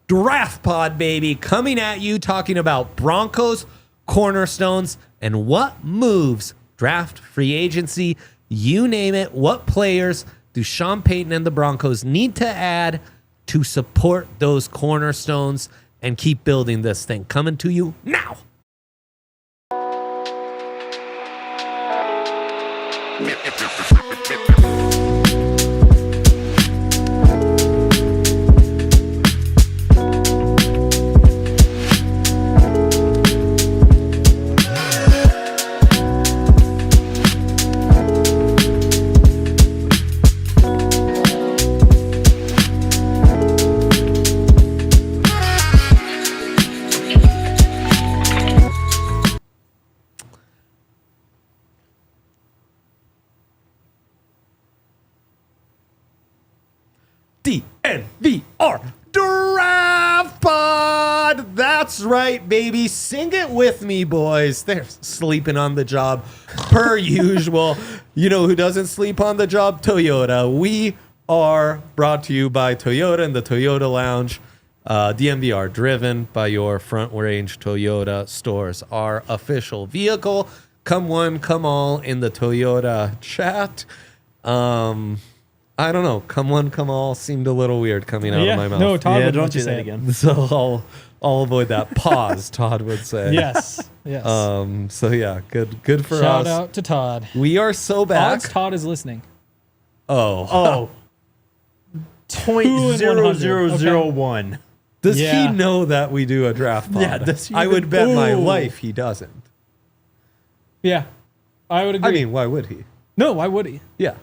Draft Pod, baby, coming at you talking about Broncos, cornerstones, and what moves, draft, free agency, you name it. What players do Sean Payton and the Broncos need to add to support those cornerstones and keep building this thing? Coming to you now. DNVR Draft Pod. That's right, baby. Sing it with me, boys. They're sleeping on the job per usual. You know who doesn't sleep on the job? Toyota. We are brought to you by Toyota and the Toyota Lounge. DNVR, driven by your Front Range Toyota stores. Our official vehicle. Come one, come all in the Toyota chat. I don't know. Come one, come all seemed a little weird coming out of my mouth. No, Todd would don't do that again. So I'll avoid that. Pause, Todd would say. Yes. So yeah, good for us. Shout out to Todd. We are so back. Odds Todd is listening. Oh. 0.0001. Does he know that we do a draft pod? Yeah, does he I would bet my life he doesn't. Yeah. I would agree. I mean, why would he? No, why would he? Yeah.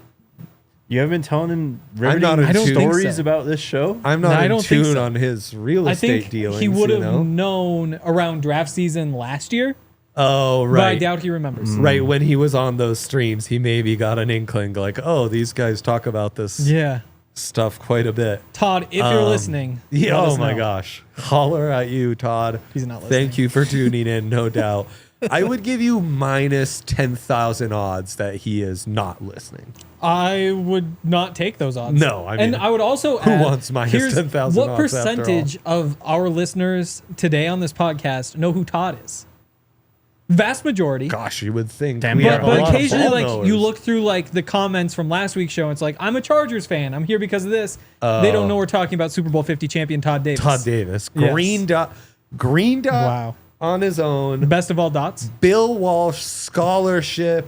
You haven't been telling him I don't riveting think stories so. about this show? I'm not in tune on his real I estate think dealings. he would have you know? known around draft season last year, Oh, but I right. doubt he remembers. Right, when he was on those streams, he maybe got an inkling like, oh, these guys talk about this Yeah. stuff quite a bit. Todd, if you're listening, Yeah, let oh us my know. gosh. Holler at you, Todd. He's not listening. Thank you for tuning in, no doubt. I would give you minus 10,000 odds that he is not listening. I would not take those odds. No, I mean, and I would also who add, wants minus here's 10,000 what odds after percentage of our listeners today on this podcast know who Todd is? Vast majority. Gosh, you would think. Damn, we yeah, have a But lot of occasionally, ball like knowers. you look through like the comments from last week's show, and it's like, I'm a Chargers fan. I'm here because of this. They don't know we're talking about Super Bowl 50 champion Todd Davis. Todd Davis. Yes. Green dot Wow. on his own. Best of all dots. Bill Walsh scholarship.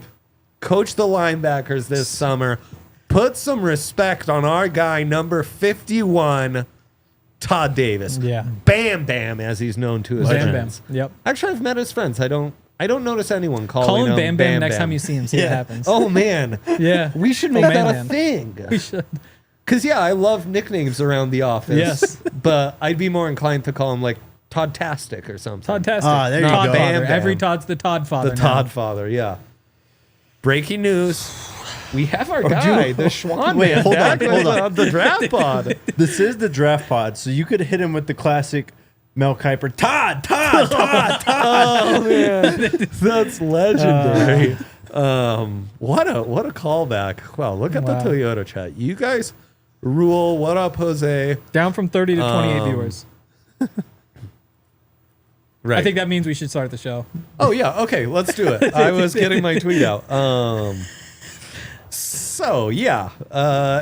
Coached the linebackers this summer. Put some respect on our guy, number 51, Todd Davis. Yeah. Bam Bam, as he's known to his Bam Bam. friends. Yep. Actually, I've met his friends. I don't notice anyone calling Call him him Bam Bam next time you see him. See what happens. Oh man, Yeah. we should make Bam that a Bam. thing. We should. Because yeah, I love nicknames around the office. Yes. But I'd be more inclined to call him like Todd-tastic or something. Todd-tastic. Ah, there you Todd go. Father. Bam Bam. Every Todd's the Todd father. The now. Todd father, yeah. Breaking news. We have our guy, the Schwan Wait, man, hold on, back hold on. on the draft pod. This is the draft pod, so you could hit him with the classic Mel Kiper. Todd. Oh man, that's legendary. What a callback! Wow, look at Wow. the Toyota chat. You guys rule. What up, Jose? Down from 30 to 28 viewers. Right. I think that means we should start the show. Oh yeah. Okay, let's do it. I was getting my tweet out. So yeah,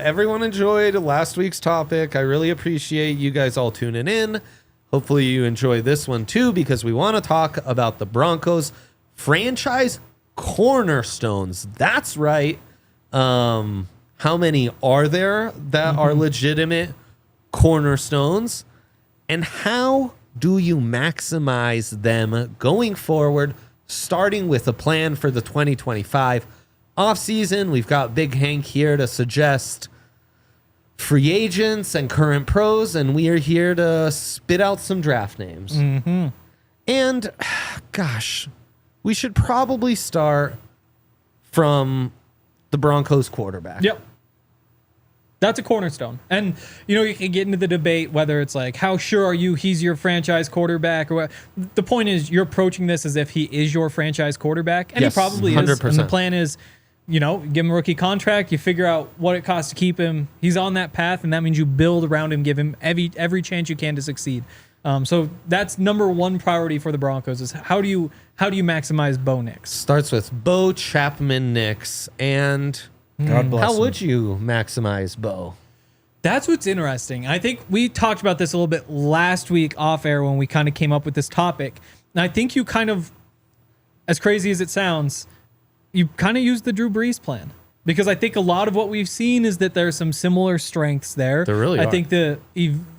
everyone enjoyed last week's topic. I really appreciate you guys all tuning in. Hopefully you enjoy this one too, because we want to talk about the Broncos franchise cornerstones. That's right. How many are there that are legitimate cornerstones? And how do you maximize them going forward, starting with a plan for the 2025 offseason? We've got Big Hank here to suggest free agents and current pros, and we are here to spit out some draft names. And, gosh, we should probably start from the Broncos quarterback. Yep. That's a cornerstone. And, you know, you can get into the debate whether it's like, how sure are you he's your franchise quarterback? Or what. The point is, you're approaching this as if he is your franchise quarterback. And Yes, he probably is. 100%. And the plan is give him a rookie contract. You figure out what it costs to keep him. He's on that path, and that means you build around him, give him every chance you can to succeed. So that's number one priority for the Broncos is how do you maximize Bo Nix? Starts with Bo Chapman Nix, and God bless how him. would you maximize Bo? That's what's interesting. I think we talked about this a little bit last week off air when we kind of came up with this topic. And I think you kind of, as crazy as it sounds, you kind of used the Drew Brees plan. Because I think a lot of what we've seen is that there's some similar strengths there. There really I are. think the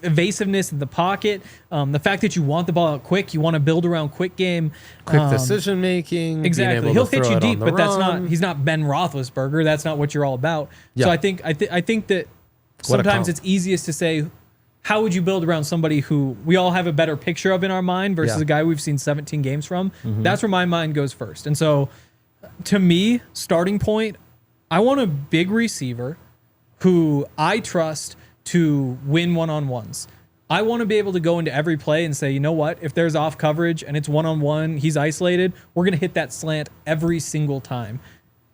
evasiveness in the pocket, the fact that you want the ball out quick, you want to build around quick game. Quick decision making. Exactly. He'll hit you deep, but that's not. He's not Ben Roethlisberger. That's not what you're all about. Yeah. So I think that sometimes it's easiest to say, how would you build around somebody who we all have a better picture of in our mind versus a guy we've seen 17 games from? That's where my mind goes first. And so, to me, starting point, I want a big receiver who I trust to win one-on-ones. I want to be able to go into every play and say, you know what? If there's off coverage and it's one-on-one, he's isolated, we're going to hit that slant every single time.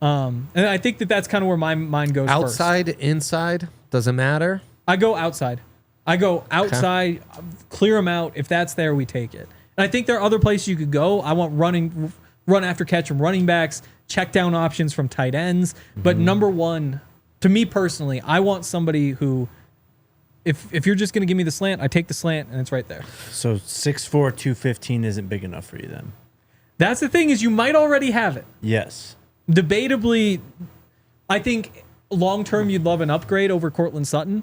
And I think that's kind of where my mind goes Outside, inside, doesn't matter. I go outside. Okay. Clear them out. If that's there, we take it. And I think there are other places you could go. I want run after catch from running backs, check down options from tight ends. But number one, to me personally, I want somebody who, if you're just going to give me the slant, I take the slant and it's right there. So 6'4", 215 isn't big enough for you then? That's the thing is you might already have it. Yes. Debatably, I think long-term you'd love an upgrade over Cortland Sutton.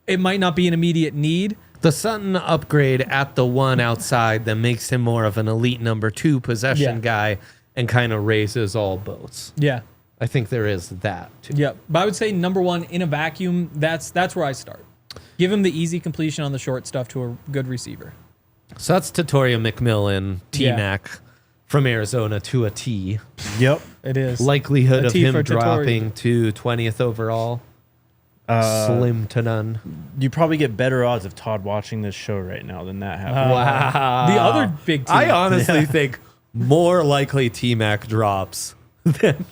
It might not be an immediate need. The Sutton upgrade at the one outside that makes him more of an elite number 2 possession guy and kind of raises all boats. Yeah. I think there is that too. Yeah. But I would say number one in a vacuum, that's where I start. Give him the easy completion on the short stuff to a good receiver. So that's Tatoria McMillan, T-Mac from Arizona to a T. Yep. It is. Likelihood A of T him for Tatoria. dropping to 20th overall. Slim to none. You probably get better odds of Todd watching this show right now than that happened. Wow. The other big team. I honestly think more likely T-Mac drops than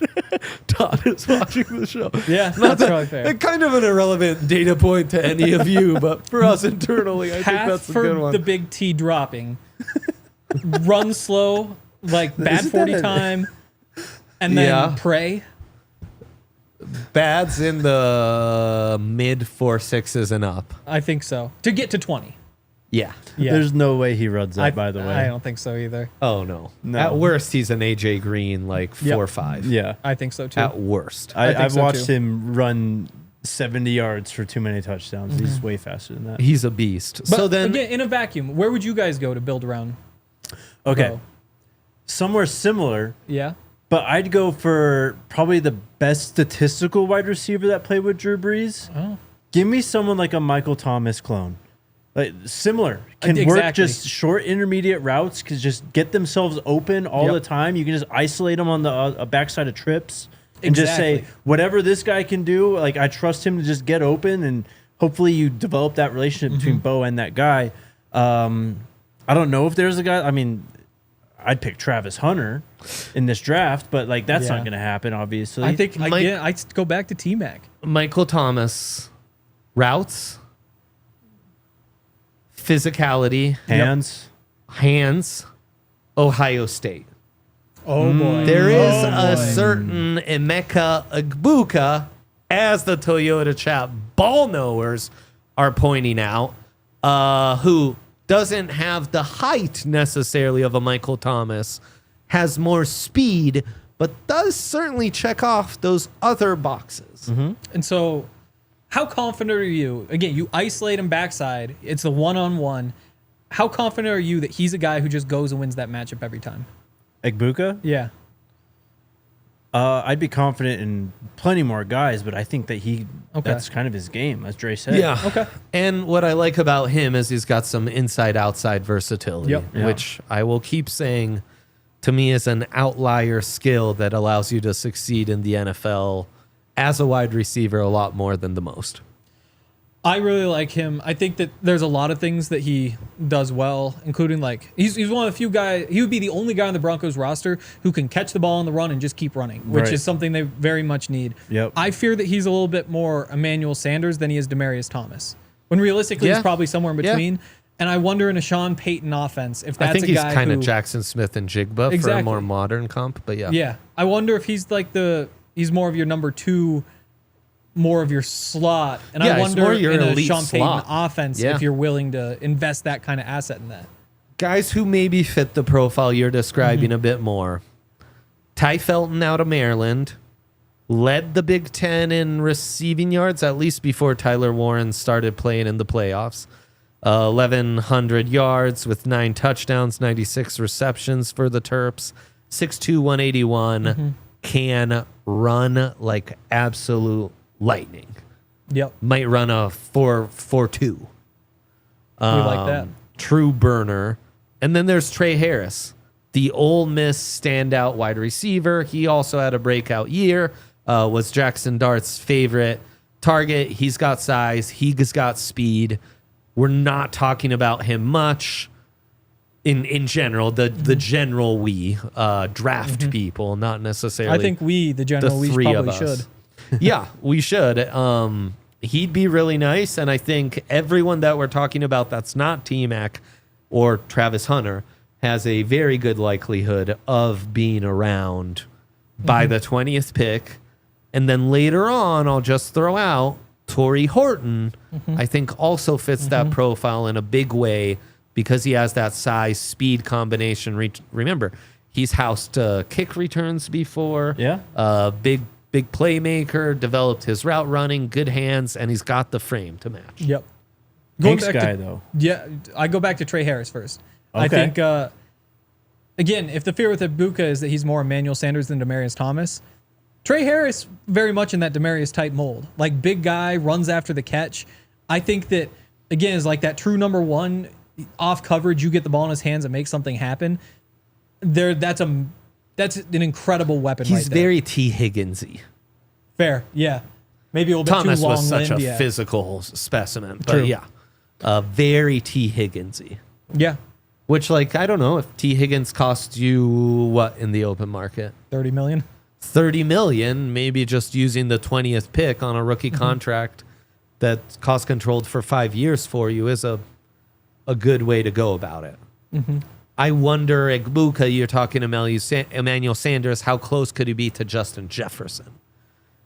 Todd is watching the show. Yeah, Not that's probably fair. Kind of an irrelevant data point to any of you, but for us internally, I think Half that's a for good one. the big T dropping. Run slow, like bad Isn't 40 that a- time, and then pray. Bad's in the mid 4.6s and up. I think so. To get to 20. Yeah. Yeah. There's no way he runs that, by the way. I don't think so either. Oh, no. No. At worst, he's an AJ Green, like 4.5. Yeah. I think so too. At worst. I think I've so, watched too. him run 70 yards for too many touchdowns. He's way faster than that. He's a beast. But So then, again, in a vacuum, where would you guys go to build around? Okay. Bo? Somewhere similar, Yeah. but I'd go for probably the best statistical wide receiver that played with Drew Brees. Oh. Give me someone like a Michael Thomas clone. Like similar. Can work Exactly. just short intermediate routes, can just get themselves open all the time. You can just isolate them on the backside of trips and just say, Exactly. whatever this guy can do, like I trust him to just get open, and hopefully you develop that relationship between Bo and that guy. I don't know if there's a guy. I mean, I'd pick Travis Hunter in this draft, but like that's not Yeah. going to happen, obviously. I think Mike- I'd go back to T-Mac. Michael Thomas, routes, physicality, hands, Ohio State. Oh boy. There is a certain Emeka Egbuka, as the Toyota chat ball knowers are pointing out, who doesn't have the height necessarily of a Michael Thomas, has more speed, but does certainly check off those other boxes. And so, how confident are you? Again, you isolate him backside. It's the one-on-one. How confident are you that he's a guy who just goes and wins that matchup every time? Egbuka? Yeah. I'd be confident in plenty more guys, but I think that that's kind of his game, as Dre said. Yeah. Okay. And what I like about him is he's got some inside-outside versatility, Yep. Yeah. which I will keep saying to me is an outlier skill that allows you to succeed in the NFL as a wide receiver a lot more than the most. I really like him. I think that there's a lot of things that he does well, including like he's one of the few guys. He would be the only guy on the Broncos roster who can catch the ball on the run and just keep running, which is something they very much need. Yep. I fear that he's a little bit more Emmanuel Sanders than he is Demaryius Thomas. When realistically, he's probably somewhere in between. And I wonder in a Sean Payton offense if that's I think a he's guy kind of who, Jackson Smith and Jigba for a more modern comp, but Yeah. I wonder if he's like he's more of your number 2, more of your slot. And I wonder in a Sean Payton offense if you're willing to invest that kind of asset in that. Guys who maybe fit the profile you're describing a bit more. Ty Felton out of Maryland led the Big Ten in receiving yards, at least before Tyler Warren started playing in the playoffs. 1,100 yards with 9 touchdowns, 96 receptions for the Terps. 6'2", 181. Can run like absolute lightning. Yep. Might run a 4.42. We like that. True burner. And then there's Trey Harris, the Ole Miss standout wide receiver. He also had a breakout year. Was Jackson Dart's favorite target. He's got size. He's got speed. We're not talking about him much in general. The general draft people, not necessarily. I think the general we probably should. Yeah, we should. He'd be really nice, and I think everyone that we're talking about that's not T-Mac or Travis Hunter has a very good likelihood of being around by the 20th pick. And then later on, I'll just throw out Torrey Horton, I think also fits that profile in a big way because he has that size speed combination. Remember, he's housed kick returns before. Yeah. Big playmaker, developed his route running, good hands, and he's got the frame to match. Yep. Hanks guy, though. Yeah, I go back to Trey Harris first. Okay. I think, again, if the fear with Ibuka is that he's more Emmanuel Sanders than Demaryius Thomas, Trey Harris very much in that Demaryius type mold. Like big guy, runs after the catch. I think that, again, is like that true number 1 off coverage. You get the ball in his hands and make something happen. That's an incredible weapon. He's very T. Higginsy. Fair, yeah. Maybe a little bit Thomas too long. Was such a physical specimen, but very T. Higginsy. Yeah. Which, like, I don't know if T. Higgins cost you what in the open market? $30 million. $30 million, maybe just using the 20th pick on a rookie contract that's cost controlled for 5 years for you is a good way to go about it. I wonder, Ibuka, you're talking Emmanuel Sanders, how close could he be to Justin Jefferson?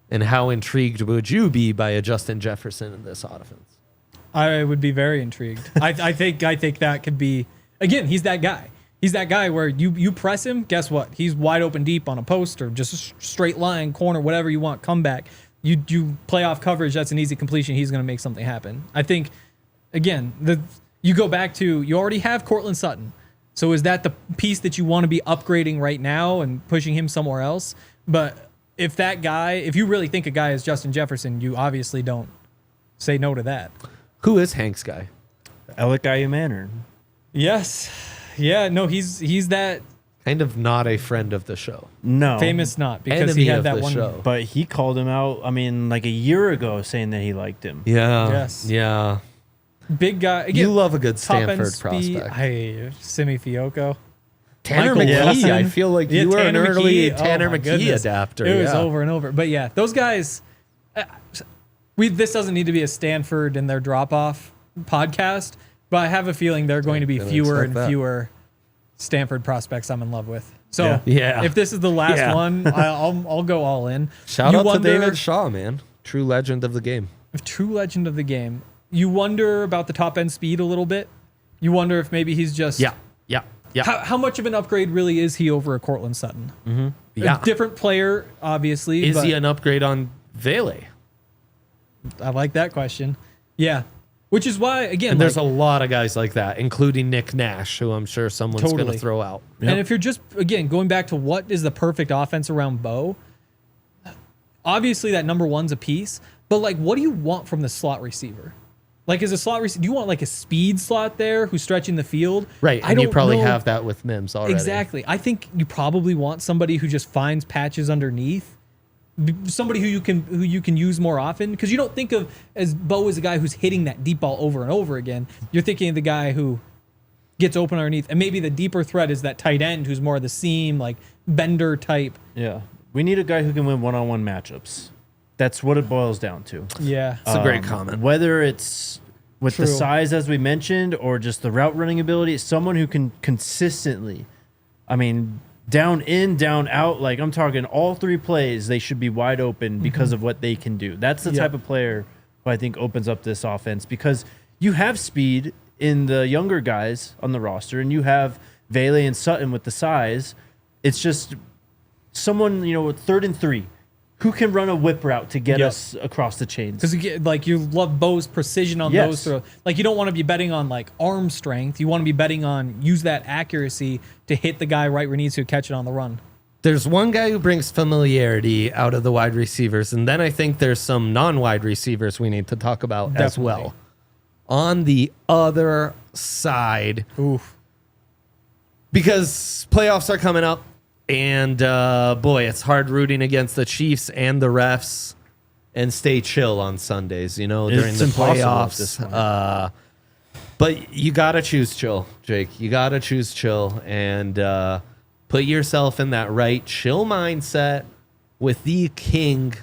And how intrigued would you be by a Justin Jefferson in this offense? I would be very intrigued. I think that could be, again, he's that guy. He's that guy where you press him, guess what? He's wide open deep on a post or just a straight line, corner, whatever you want, comeback. You play off coverage, that's an easy completion. He's going to make something happen. I think, again, you go back to, you already have Cortland Sutton. So is that the piece that you want to be upgrading right now and pushing him somewhere else? But if you really think a guy is Justin Jefferson, you obviously don't say no to that. Who is Hank's guy? Alec Manor. Yes. Yeah, no, he's that kind of not a friend of the show. No. Famous not because Enemy he had of that the one show. But he called him out, I mean, like a year ago saying that he liked him. Yeah. Yes. Yeah. Big guy. Again, You love a good top-end Stanford speed. prospect. Simi Fiocco. Tanner Michael McKee. Wilson. I feel like you were an Tanner early McKee. Tanner my McKee goodness. adapter. It was over and over. But yeah, those guys, this doesn't need to be a Stanford and their drop-off podcast, but I have a feeling there are going to be fewer and fewer Stanford prospects I'm in love with. So Yeah. if this is the last one, I'll go all in. Shout out to David Shaw, man. True legend of the game. True legend of the game. You wonder about the top-end speed a little bit. You wonder if maybe he's just... Yeah. How much of an upgrade really is he over a Cortland Sutton? Yeah. A different player, obviously. Is he an upgrade on Vele? I like that question. Yeah. Which is why, again... And there's a lot of guys like that, including Nick Nash, who I'm sure someone's going to throw out. Yep. And if you're just, again, going back to what is the perfect offense around Bo, obviously that number 1's a piece, but like, what do you want from the slot receiver? Like, as a slot receiver, do you want like a speed slot there who's stretching the field? Right, and you probably have that with Mims already. Exactly. I think you probably want somebody who just finds patches underneath somebody who you can use more often, because you don't think of as Bo as a guy who's hitting that deep ball over and over again. You're thinking of the guy who gets open underneath, and maybe the deeper threat is that tight end who's more of the seam, like bender type. Yeah, we need a guy who can win one-on-one matchups. That's what it boils down to. Yeah, it's a great comment. Whether it's with the size, as we mentioned, or just the route running ability, it's someone who can consistently, I mean, down in, down out, like I'm talking all 3 plays, they should be wide open because of what they can do. That's the type of player who I think opens up this offense, because you have speed in the younger guys on the roster, and you have Vele and Sutton with the size. It's just someone, with 3rd and 3, who can run a whip route to get us across the chains. Because like you love Bo's precision on those throws. Like you don't want to be betting on like arm strength. You want to be betting on use that accuracy to hit the guy right where he needs to catch it on the run. There's one guy who brings familiarity out of the wide receivers, and then I think there's some non-wide receivers we need to talk about as well. On the other side, because playoffs are coming up, and boy, it's hard rooting against the Chiefs and the refs and stay chill on Sundays, during the playoffs. But you got to choose chill, Jake. You got to choose chill and put yourself in that right chill mindset with the king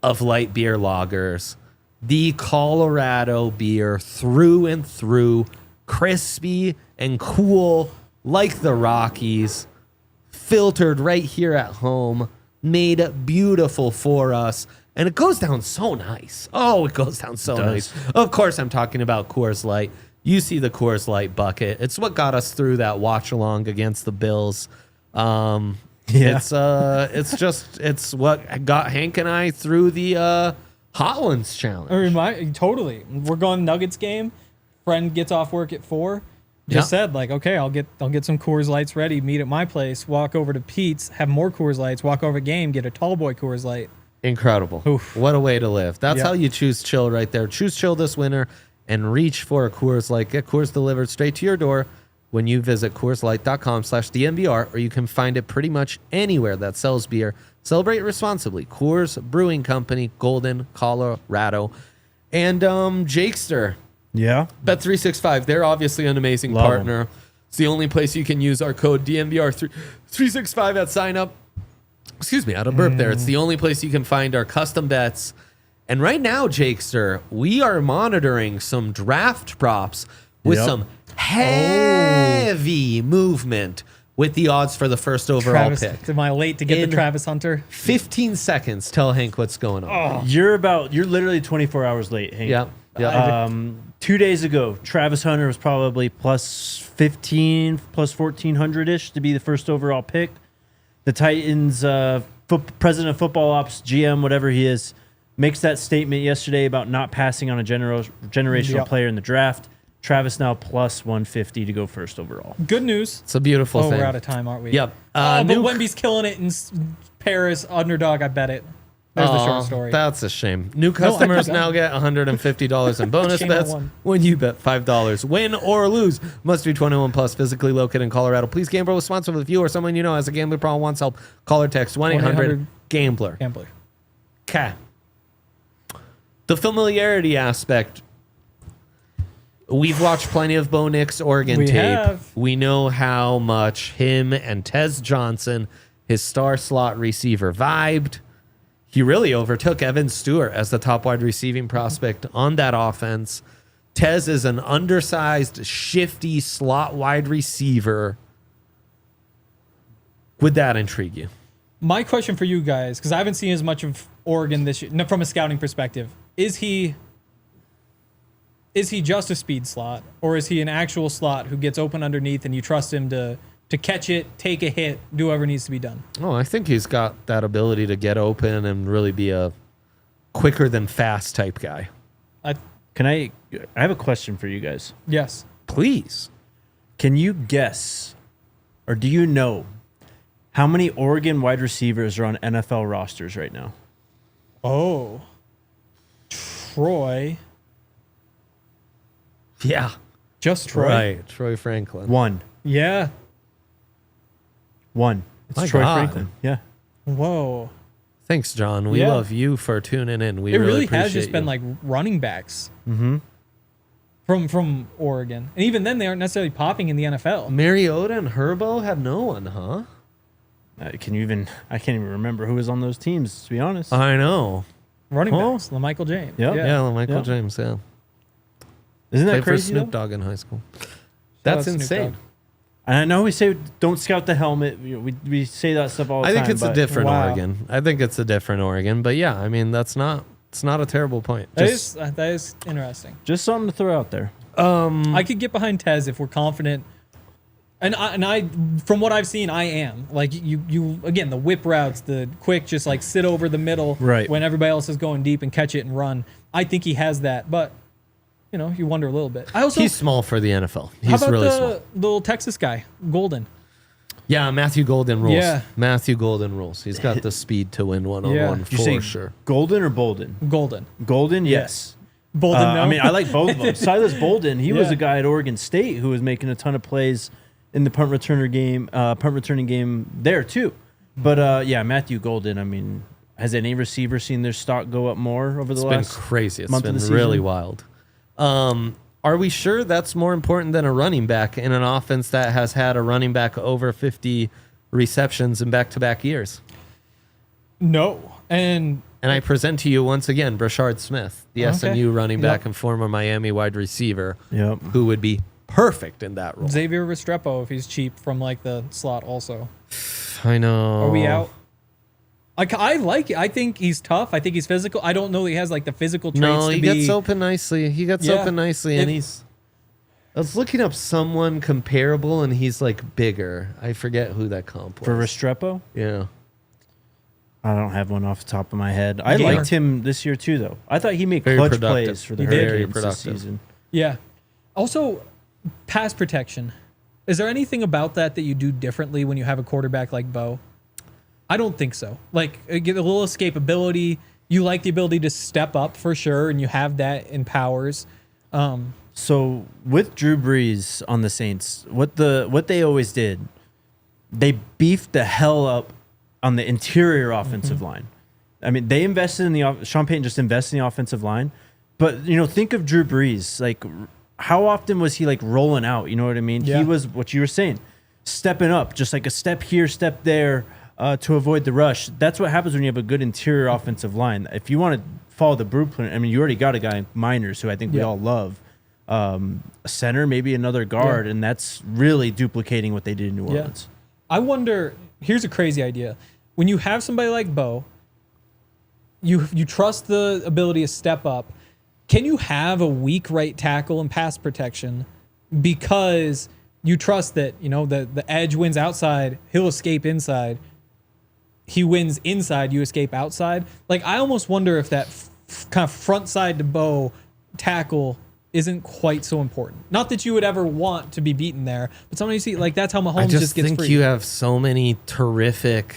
of light beer lagers, the Colorado beer, through and through, crispy and cool like the Rockies, filtered right here at home, made beautiful for us, and it goes down so nice. Oh, it goes down so nice. Of course, I'm talking about Coors Light. You see the Coors Light bucket. It's what got us through that watch along against the Bills. It's what got Hank and I through the Hollins challenge. Totally. We're going Nuggets game. Friend gets off work at 4. Just said like, okay, I'll get some Coors Lights ready. Meet at my place. Walk over to Pete's. Have more Coors Lights. Walk over to game. Get a tall boy Coors Light. Incredible. Oof. What a way to live. That's how you choose chill right there. Choose chill this winter and reach for a Coors Light. Get Coors delivered straight to your door when you visit CoorsLight.com/DNVR, or you can find it pretty much anywhere that sells beer. Celebrate responsibly. Coors Brewing Company, Golden, Colorado. And Jakester. Yeah. Bet365. They're obviously an amazing partner. Them. It's the only place you can use our code DNVR365 at sign up. Excuse me, I had a burp there. It's the only place you can find our custom bets. And right now, Jakester, we are monitoring some draft props with some heavy movement with the odds for the first overall pick. Am I late to get the Travis Hunter? 15 seconds. Tell Hank what's going on. Oh. You're literally 24 hours late, Hank. Yeah. 2 days ago, Travis Hunter was probably plus 15, plus 1,400-ish to be the first overall pick. The Titans president of football ops, GM, whatever he is, makes that statement yesterday about not passing on a generational player in the draft. Travis now plus 150 to go first overall. Good news. It's a beautiful thing. We're out of time, aren't we? Yep. But Wemby's killing it in Paris. Underdog, I bet it. There's the short story. That's a shame. New customers now get $150 in bonus bets when you bet $5. Win or lose. Must be 21 plus, physically located in Colorado. Please gamble responsibly. If you or someone you know has a gambling problem wants help, call or text 1-800-GAMBLER. Okay. The familiarity aspect. We've watched plenty of Bo Nix Oregon tape. We know how much him and Tez Johnson, his star slot receiver, vibed. He really overtook Evan Stewart as the top wide receiving prospect on that offense. Tez is an undersized, shifty slot wide receiver. Would that intrigue you? My question for you guys, because I haven't seen as much of Oregon this year, from a scouting perspective, is he just a speed slot, or is he an actual slot who gets open underneath and you trust him to catch it, take a hit, do whatever needs to be done? Oh, I think he's got that ability to get open and really be a quicker than fast type guy. I have a question for you guys. Yes. Please. Can you guess, or do you know, how many Oregon wide receivers are on NFL rosters right now? Oh. Troy. Yeah. Just Troy? Right. Troy Franklin. One. Yeah. One. It's Troy Franklin. Yeah. Whoa. Thanks, John. We love you for tuning in. We really has just appreciate been you. like running backs from Oregon. And even then, they aren't necessarily popping in the NFL. Mariota and Herbo had no one, huh? I can't even remember who was on those teams, to be honest. I know. Running backs, LaMichael James. Yep. Yeah, Michael James, yeah. Isn't that Played crazy, for Snoop though? Dogg in high school. That's Snoop insane. Dogg. And I know we say don't scout the helmet. We say that stuff all the I time. think it's a different Wow. Oregon. I think it's a different Oregon. But yeah, I mean, it's not a terrible point. That is interesting. Just something to throw out there. I could get behind Tez if we're confident. And I from what I've seen, I am. Like you again, the whip routes, the quick, just like sit over the middle Right. when everybody else is going deep and catch it and run. I think he has that, but you know, you wonder a little bit. I also He's small for the NFL. how He's about really the small. little Texas guy, Golden? Yeah, Matthew Golden rules. Yeah. Matthew Golden rules. He's got the speed to win one-on-one Did you say for sure. Golden or Bolden? Golden. Golden, yes. Bolden, no. I mean, I like both of them. Silas Bolden, he was Yeah. a guy at Oregon State who was making a ton of plays in the punt returning game there too. But yeah, Matthew Golden. I mean, has any receiver seen their stock go up more over the It's been last crazy. It's month of been the season? really wild. Are we sure that's more important than a running back in an offense that has had a running back over 50 receptions in back-to-back years? No. And I present to you once again Brashard Smith, the Okay. SMU running back Yep. and former Miami wide receiver, Yep. who would be perfect in that role. Xavier Restrepo, if he's cheap from like the slot also. I know. Are we out? I like it. I think he's tough. I think he's physical. I don't know that he has like the physical traits No, to he be. gets open nicely. He gets Yeah. open nicely, and If- he's. I was looking up someone comparable, and he's like bigger. I forget who that comp was. For Restrepo, Yeah. I don't have one off the top of my head. I Gamer. liked him this year too, though. I thought he made Very clutch productive. plays for the He did. Very Hurricanes this productive. season. Yeah. Also, pass protection. Is there anything about that you do differently when you have a quarterback like Bo? I don't think so. Like, get a little escapability. You like the ability to step up for sure, and you have that in Powers. So with Drew Brees on the Saints, what they always did, they beefed the hell up on the interior offensive line. I mean, they invested in Sean Payton just invested in the offensive line. But you know, think of Drew Brees. Like, how often was he like rolling out? You know what I mean? Yeah. He was what you were saying, stepping up, just like a step here, step there, to avoid the rush. That's what happens when you have a good interior offensive line. If you want to follow the blueprint, I mean, you already got a guy, Meinerz, who I think we Yeah. all love. A center, maybe another guard, and that's really duplicating what they did in New Orleans. I wonder, here's a crazy idea. When you have somebody like Bo, you trust the ability to step up. Can you have a weak right tackle and pass protection because you trust that, you know, the edge wins outside, he'll escape inside. He wins inside, you escape outside. Like, I almost wonder if that kind of front side to Bo tackle isn't quite so important. Not that you would ever want to be beaten there, but sometimes you see, like, that's how Mahomes I just just gets think free. you have so many terrific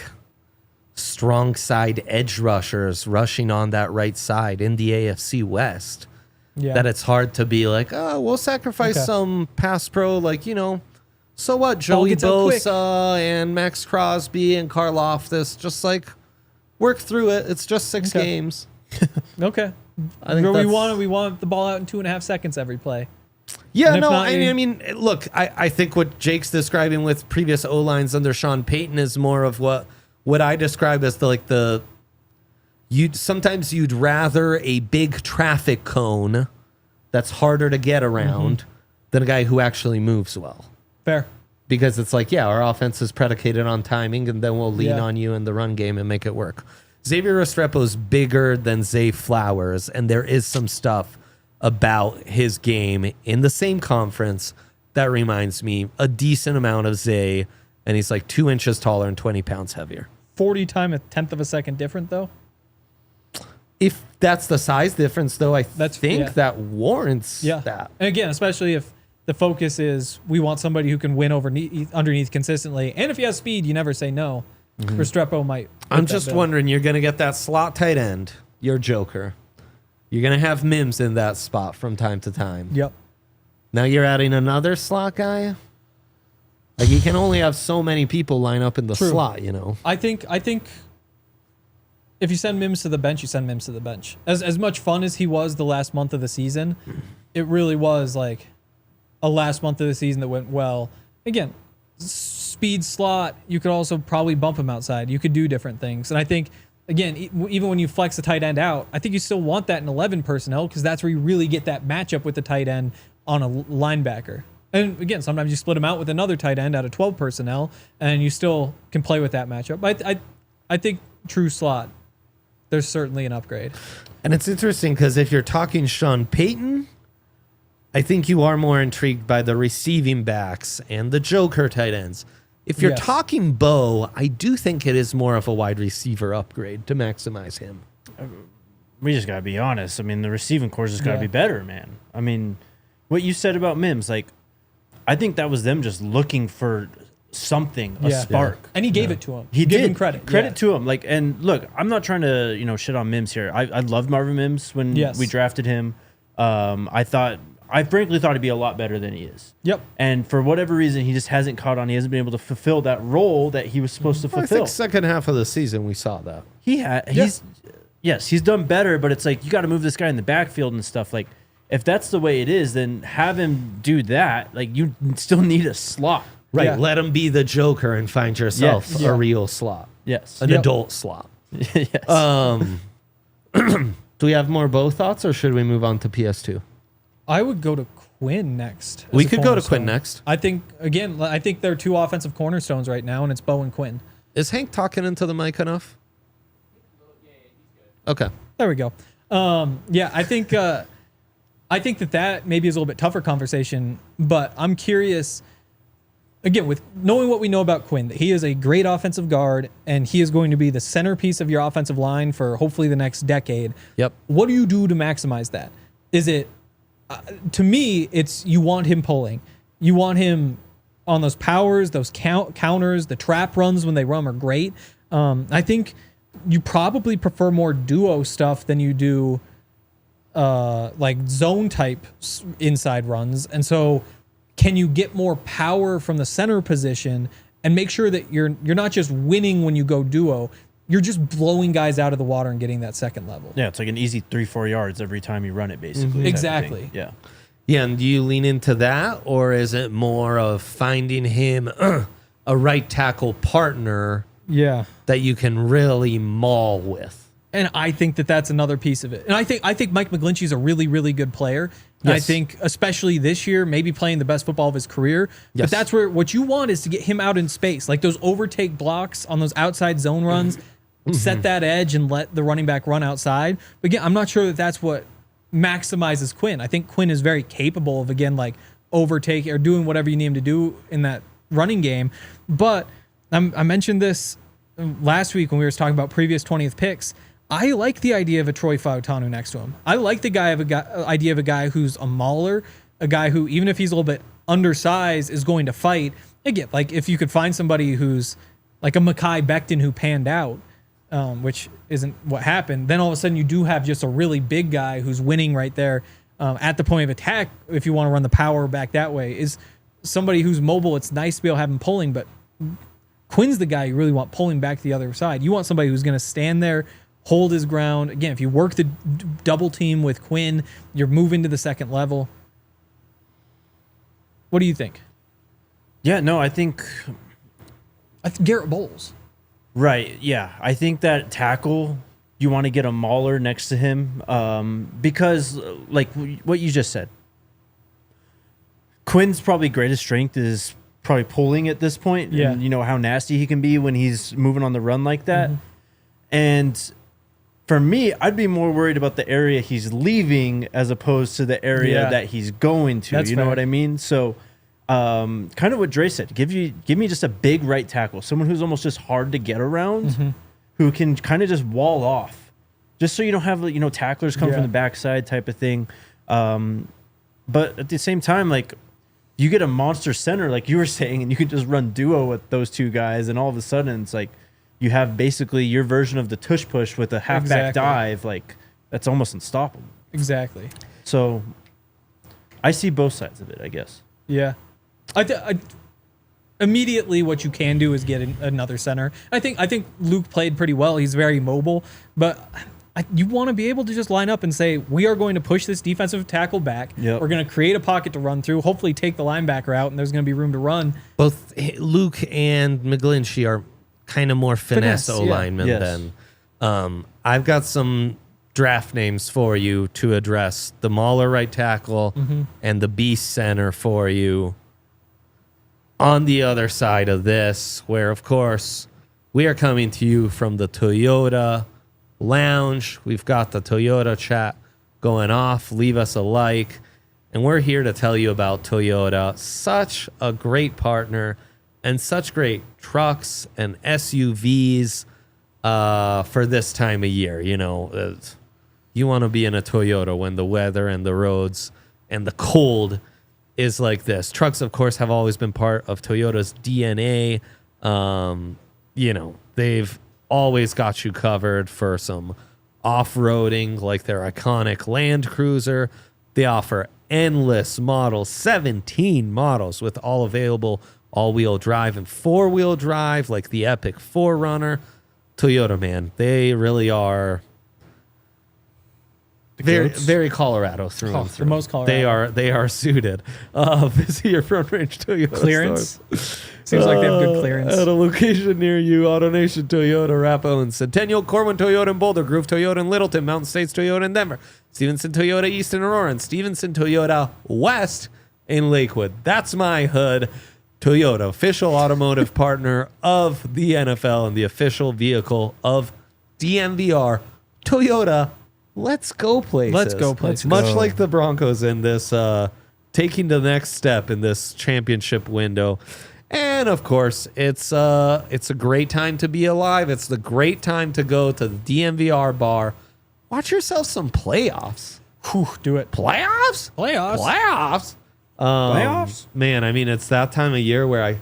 strong side edge rushers rushing on that right side in the AFC West Yeah. that it's hard to be like, oh, we'll sacrifice Okay. some pass pro, like, you know, so what, Joey gets out quick. Bosa and Max Crosby and Karlaftis, just like work through it. It's just 6 Okay. games. Okay. I think we that's- want the ball out in 2.5 seconds every play. Yeah, And if no, not, I mean, look, I think what Jake's describing with previous O-lines under Sean Payton is more of what I describe as sometimes you'd rather a big traffic cone that's harder to get around than a guy who actually moves well. Fair. Because it's like, yeah, our offense is predicated on timing, and then we'll lean Yeah. on you in the run game and make it work. Xavier Restrepo's bigger than Zay Flowers, and there is some stuff about his game in the same conference that reminds me a decent amount of Zay, and he's like 2 inches taller and 20 pounds heavier. 40 times a tenth of a second different, though. If that's the size difference, though, I That's- think yeah. that warrants Yeah. that. And again, especially if the focus is we want somebody who can win underneath consistently. And if he has speed, you never say no. Restrepo might. fit I'm that just bill. wondering, you're going to get that slot tight end, your joker. You're going to have Mims in that spot from time to time. Yep. Now you're adding another slot guy? Like, you can only have so many people line up in the True. slot, you know? I think if you send Mims to the bench, you send Mims to the bench. As much fun as he was the last month of the season, it really was like a last month of the season that went well. Again, speed slot, you could also probably bump him outside. You could do different things. And I think, again, even when you flex the tight end out, I think you still want that in 11 personnel because that's where you really get that matchup with the tight end on a linebacker. And again, sometimes you split him out with another tight end out of 12 personnel, and you still can play with that matchup. I think true slot, there's certainly an upgrade. And it's interesting because if you're talking Sean Payton, I think you are more intrigued by the receiving backs and the joker tight ends. If you're talking Bo, I do think it is more of a wide receiver upgrade to maximize him. We just got to be honest. I mean, the receiving course has got to be better, man. I mean, what you said about Mims, like, I think that was them just looking for something, a spark. And he gave it to him. He Give did. him credit. Credit to him. Like, and look, I'm not trying to, shit on Mims here. I loved Marvin Mims when we drafted him. I frankly thought he'd be a lot better than he is. Yep. And for whatever reason, he just hasn't caught on. He hasn't been able to fulfill that role that he was supposed to fulfill. I think second half of the season we saw that. He's done better, but it's like you got to move this guy in the backfield and stuff. Like, if that's the way it is, then have him do that. Like, you still need a slot. Right. Yeah. Let him be the joker and find yourself a real slot. Yes. An adult slot. Yes. Do we have more Bo thoughts or should we move on to PS2? I would go to Quinn next. We could go to Quinn next. I think they're two offensive cornerstones right now, and it's Bo and Quinn. Is Hank talking into the mic enough? Okay. There we go. I think that maybe is a little bit tougher conversation, but I'm curious, again, with knowing what we know about Quinn, that he is a great offensive guard, and he is going to be the centerpiece of your offensive line for hopefully the next decade. Yep. What do you do to maximize that? Is it, to me, it's you want him pulling. You want him on those powers, those counters, the trap runs when they run are great. I think you probably prefer more duo stuff than you do like zone type inside runs. And so can you get more power from the center position and make sure that you're not just winning when you go duo, you're just blowing guys out of the water and getting that second level. Yeah, it's like an easy 3-4 yards every time you run it, basically. Exactly. Yeah. Yeah, and do you lean into that, or is it more of finding him a right tackle partner that you can really maul with? And I think that that's another piece of it. And I think Mike McGlinchey is a really, really good player. And I think especially this year, maybe playing the best football of his career. Yes. But that's where what you want is to get him out in space, like those overtake blocks on those outside zone runs. Set that edge and let the running back run outside. But again, I'm not sure that that's what maximizes Quinn. I think Quinn is very capable of, again, like overtaking or doing whatever you need him to do in that running game. But I mentioned this last week when we were talking about previous 20th picks. I like the idea of a Troy Fautanu next to him. I like the idea of a guy who's a mauler, a guy who, even if he's a little bit undersized, is going to fight. Again, like if you could find somebody who's like a Mekhi Becton who panned out, which isn't what happened, then all of a sudden you do have just a really big guy who's winning right there at the point of attack. If you want to run the power back that way, is somebody who's mobile. It's nice to be able to have him pulling, but Quinn's the guy you really want pulling back to the other side. You want somebody who's going to stand there, hold his ground. Again, if you work the double team with Quinn, you're moving to the second level. What do you think? Yeah, no, I think Garrett Bowles. Right, yeah. I think that tackle, you want to get a mauler next to him because, like what you just said, Quinn's probably greatest strength is probably pulling at this point. Yeah. And you know how nasty he can be when he's moving on the run like that. And for me, I'd be more worried about the area he's leaving as opposed to the area that he's going to. That's you know fair. what I mean? So kind of what Dre said, give me just a big right tackle, someone who's almost just hard to get around, who can kind of just wall off, just so you don't have tacklers come from the backside type of thing. But at the same time, like you get a monster center, like you were saying, and you can just run duo with those two guys, and all of a sudden it's like you have basically your version of the tush push with a halfback dive. Like that's almost unstoppable. Exactly. So I see both sides of it, I guess. Yeah. immediately what you can do is get another center. I think Luke played pretty well. He's very mobile, but you want to be able to just line up and say, we are going to push this defensive tackle back. Yep. We're going to create a pocket to run through, hopefully take the linebacker out, and there's going to be room to run. Both Luke and McGlinchey are kind of more finesse O-linemen than. I've got some draft names for you to address the Mauler right tackle and the Beast center for you. On the other side of this, where, of course, we are coming to you from the Toyota Lounge. We've got the Toyota chat going off. Leave us a like. And we're here to tell you about Toyota. Such a great partner and such great trucks and SUVs for this time of year. You know, you want to be in a Toyota when the weather and the roads and the cold is like this. Trucks, of course, have always been part of Toyota's DNA. You know, they've always got you covered for some off-roading, like their iconic Land Cruiser. They offer endless models, 17 models with all available all-wheel drive and four-wheel drive, like the epic 4Runner. Toyota, man, they really are very Colorado through and through. The most Colorado. They are suited. Visit your Front Range Toyota Clearance. stores. Seems like they have good clearance. At a location near you, AutoNation Toyota, Arapahoe and Centennial, Corwin Toyota in Boulder, Groove Toyota in Littleton, Mountain States Toyota in Denver, Stevenson Toyota East in Aurora, and Stevenson Toyota West in Lakewood. That's my hood. Toyota, official automotive partner of the NFL and the official vehicle of DMVR. Toyota, let's go places. Let's go places. Much like the Broncos in this, taking the next step in this championship window. And of course, it's a great time to be alive. It's the great time to go to the DMVR bar. Watch yourself some playoffs. Whew, do it. Playoffs? Playoffs. Playoffs? Man, I mean, it's that time of year where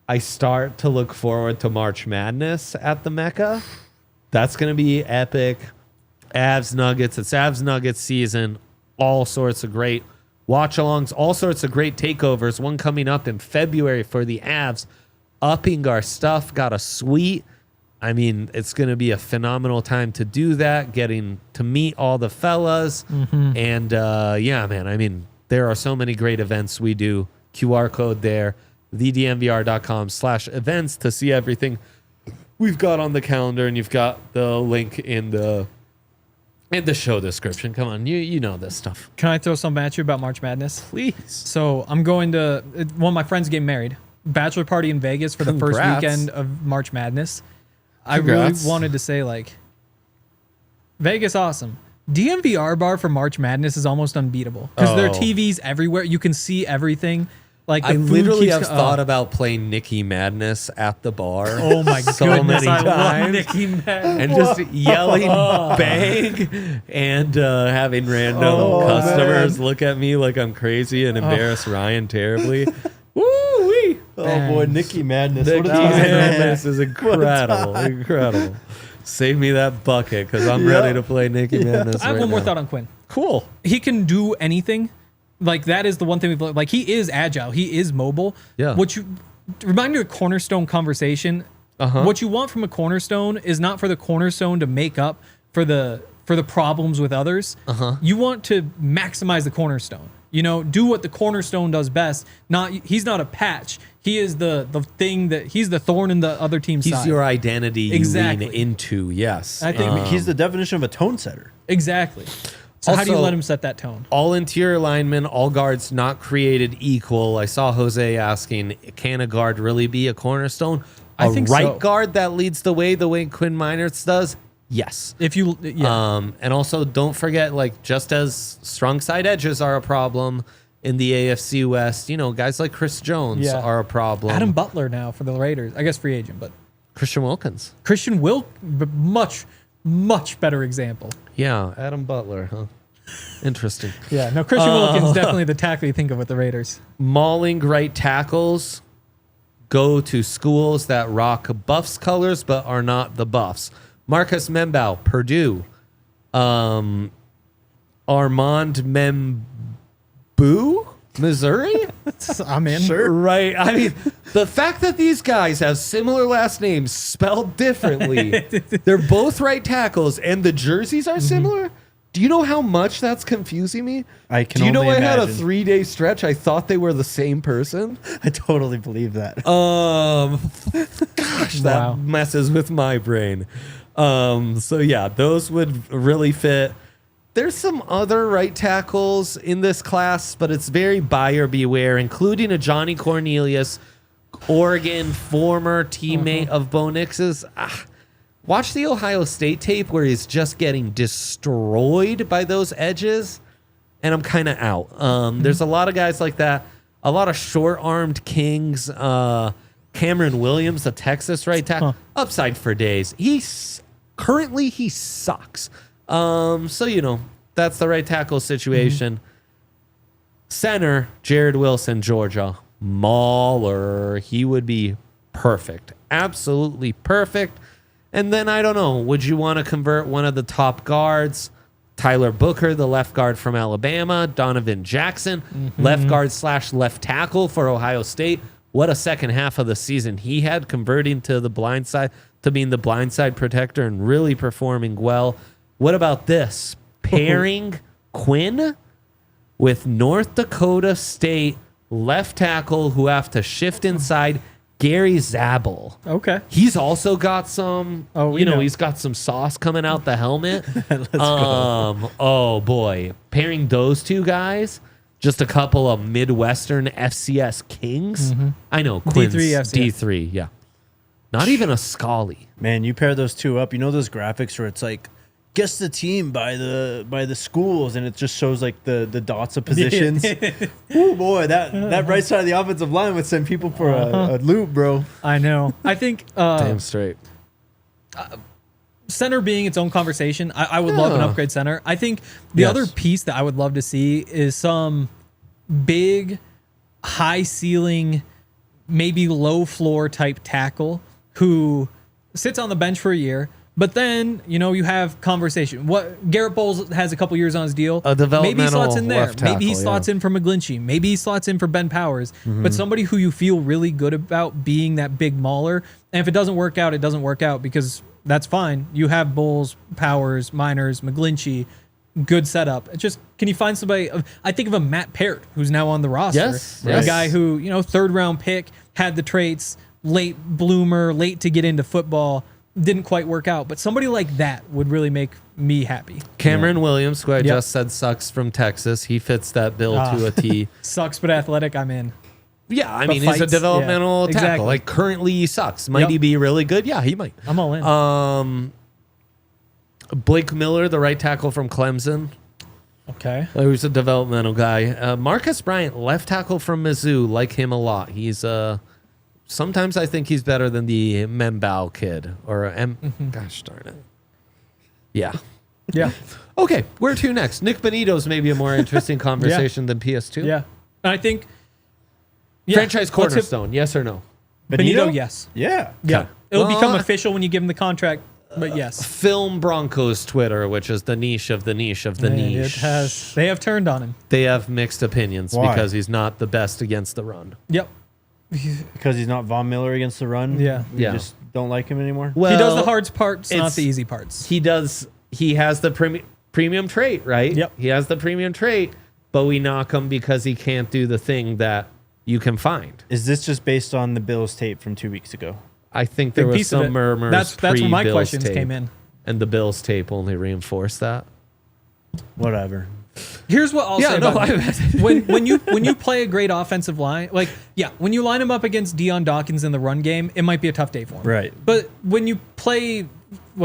I start to look forward to March Madness at the Mecca. That's going to be epic. Avs Nuggets. It's Avs Nuggets season. All sorts of great watch-alongs, all sorts of great takeovers. One coming up in February for the Avs. Upping our stuff. Got a suite. I mean, it's going to be a phenomenal time to do that. Getting to meet all the fellas. And yeah, man, I mean, there are so many great events we do. QR code there. thedmvr.com/events to see everything we've got on the calendar. And you've got the link in the show description. Come on, you know this stuff. Can I throw something at you about March Madness? Please. So I'm going to one of my friends getting married. Bachelor party in Vegas for the first weekend of March Madness. I really wanted to say, like, Vegas, awesome. DMVR bar for March Madness is almost unbeatable because there are TVs everywhere. You can see everything. Like I literally have thought about playing Nicky Madness at the bar. Oh my so goodness, many I love times, Nicky Madness. and just yelling bang and having random customers look at me like I'm crazy and embarrass Ryan terribly. Woo-wee. Oh boy, Nicky Madness. Nicky What a time. Madness is incredible. Incredible. Save me that bucket because I'm ready to play Nicky Madness. I have one more thought on Quinn. Cool. He can do anything. Like, that is the one thing we've like. He is agile. He is mobile. Yeah. What you remind me of the cornerstone conversation. What you want from a cornerstone is not for the cornerstone to make up for the problems with others. You want to maximize the cornerstone. You know, do what the cornerstone does best. He's not a patch. He is the thing he's the thorn in the other team's side. He's your identity Exactly. you lean into, yes. I think He's the definition of a tone setter. exactly. So how do you Also, let him set that tone? All interior linemen, all guards not created equal. I saw Jose asking, can a guard really be a cornerstone? I think right so. guard that leads the way Quinn Meinerz does? Yes. If you, And also don't forget, like, just as strong side edges are a problem in the AFC West, you know, guys like Chris Jones are a problem. Adam Butler now for the Raiders. I guess free agent, but Christian Wilkins. Christian much better example. Yeah, Adam Butler, huh? Interesting. Yeah, no, Christian Wilkins definitely the tackle you think of with the Raiders. Mauling right tackles go to schools that rock Buffs colors but are not the Buffs. Marcus Membau, Purdue. Armand Membu Missouri? I'm in. Sure. Right. I mean, the fact that these guys have similar last names spelled differently, they're both right tackles, and the jerseys are similar. Do you know how much that's confusing me? I can Do you know only I had a imagine. 3-day stretch? I thought they were the same person. I totally believe that. Gosh, that Wow. messes with my brain. So yeah, those would really fit. There's some other right tackles in this class, but it's very buyer beware, including a Johnny Cornelius, Oregon former teammate of Bo Nix's. Watch the Ohio State tape where he's just getting destroyed by those edges, and I'm kind of out. There's a lot of guys like that, a lot of short-armed kings. Cameron Williams, the Texas right tackle, upside for days. Currently he sucks. So that's the right tackle situation. Center, Jared Wilson, Georgia, mauler. He would be perfect, absolutely perfect. And then I don't know, would you want to convert one of the top guards? Tyler Booker, the left guard from Alabama, Donovan Jackson, left guard / left tackle for Ohio State. What a second half of the season he had, converting to the blind side, to being the blindside protector and really performing well. What about this? Pairing Quinn with North Dakota State left tackle who have to shift inside, Gary Zabel. Okay. He's also got some, know. he's got some sauce coming out the helmet. Let's go. Oh boy. Pairing those two guys, just a couple of Midwestern FCS kings. I know, Quinn's D3 FCS. D3, yeah. Not even a Scully. Man, you pair those two up. You know those graphics where it's like, guess the team by the schools, and it just shows like the dots of positions. Oh boy, that right side of the offensive line would send people for a loop, bro. I know. I think Damn straight. center being its own conversation, I would love an upgrade center. I think the other piece that I would love to see is some big, high ceiling, maybe low floor type tackle who sits on the bench for a year. But then, you have conversation. What Garrett Bowles has a couple years on his deal. A developmental maybe he slots in there. left tackle, Maybe he slots in for McGlinchey. Maybe he slots in for Ben Powers. But somebody who you feel really good about being that big mauler. And if it doesn't work out, it doesn't work out, because that's fine. You have Bowles, Powers, Meinerz, McGlinchey. Good setup. It's just, can you find somebody? I think of a Matt Parrott, who's now on the roster. Yes. A guy who, 3rd round pick, had the traits, late bloomer, late to get into football. Didn't quite work out, but somebody like that would really make me happy. Cameron Williams, who I just said sucks, from Texas. He fits that bill to a T. Sucks but athletic, I'm in. Yeah, I But mean, he's a fights, developmental tackle. exactly. Like, currently he sucks. Might he be really good? Yeah, he might. I'm all in. Blake Miller, the right tackle from Clemson. Okay. Who's a developmental guy. Marcus Bryant, left tackle from Mizzou. Like him a lot. He's sometimes I think he's better than the Membao kid. Or gosh darn it. Yeah. Yeah. Okay, where to next? Nick Bonitto's maybe a more interesting conversation than PS2. Yeah. And I think Franchise let's hit cornerstone, yes or no? Bonitto, yes. Yeah. Yeah. It'll Well, become official when you give him the contract, but yes. Film Broncos Twitter, which is the niche of the niche of the niche. They have turned on him. They have mixed opinions Why? because he's not the best against the run. Yep. Because he's not Von Miller against the run. Yeah. You Yeah. just don't like him anymore. Well, He does the hard parts, not it's- the easy parts. He does. He has the premium trait, right? Yep. He has the premium trait, but we knock him because he can't do the thing that you can find. Is this just based on the Bills tape from 2 weeks ago? I think there Big was piece of some it. murmurs. That's where my pre-Bills questions tape, came in. and the Bills tape only reinforced that. Whatever. Here's what I'll Yeah, say no, about when you play a great offensive line, when you line him up against Deion Dawkins in the run game, it might be a tough day for him. Right. But when you play,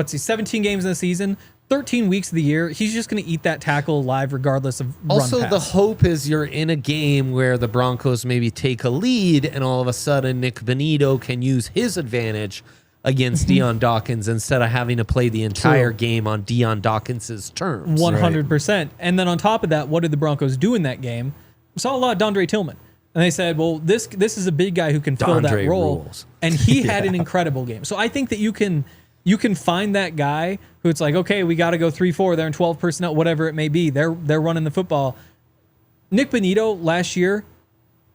17 games in the season, 13 weeks of the year, he's just going to eat that tackle alive regardless of Also, run the pass. hope is you're in a game where the Broncos maybe take a lead, and all of a sudden Nick Bonitto can use his advantage against Deion Dawkins instead of having to play the entire game on Deion Dawkins' terms. 100%. And then on top of that, what did the Broncos do in that game? We saw a lot of Dondre Tillman. And they said, well, this is a big guy who can fill that Dondre role. rules. And he had an incredible game. So I think that you can find that guy who it's like, okay, we got to go 3-4. They're in 12 personnel, whatever it may be. They're running the football. Nik Bonitto last year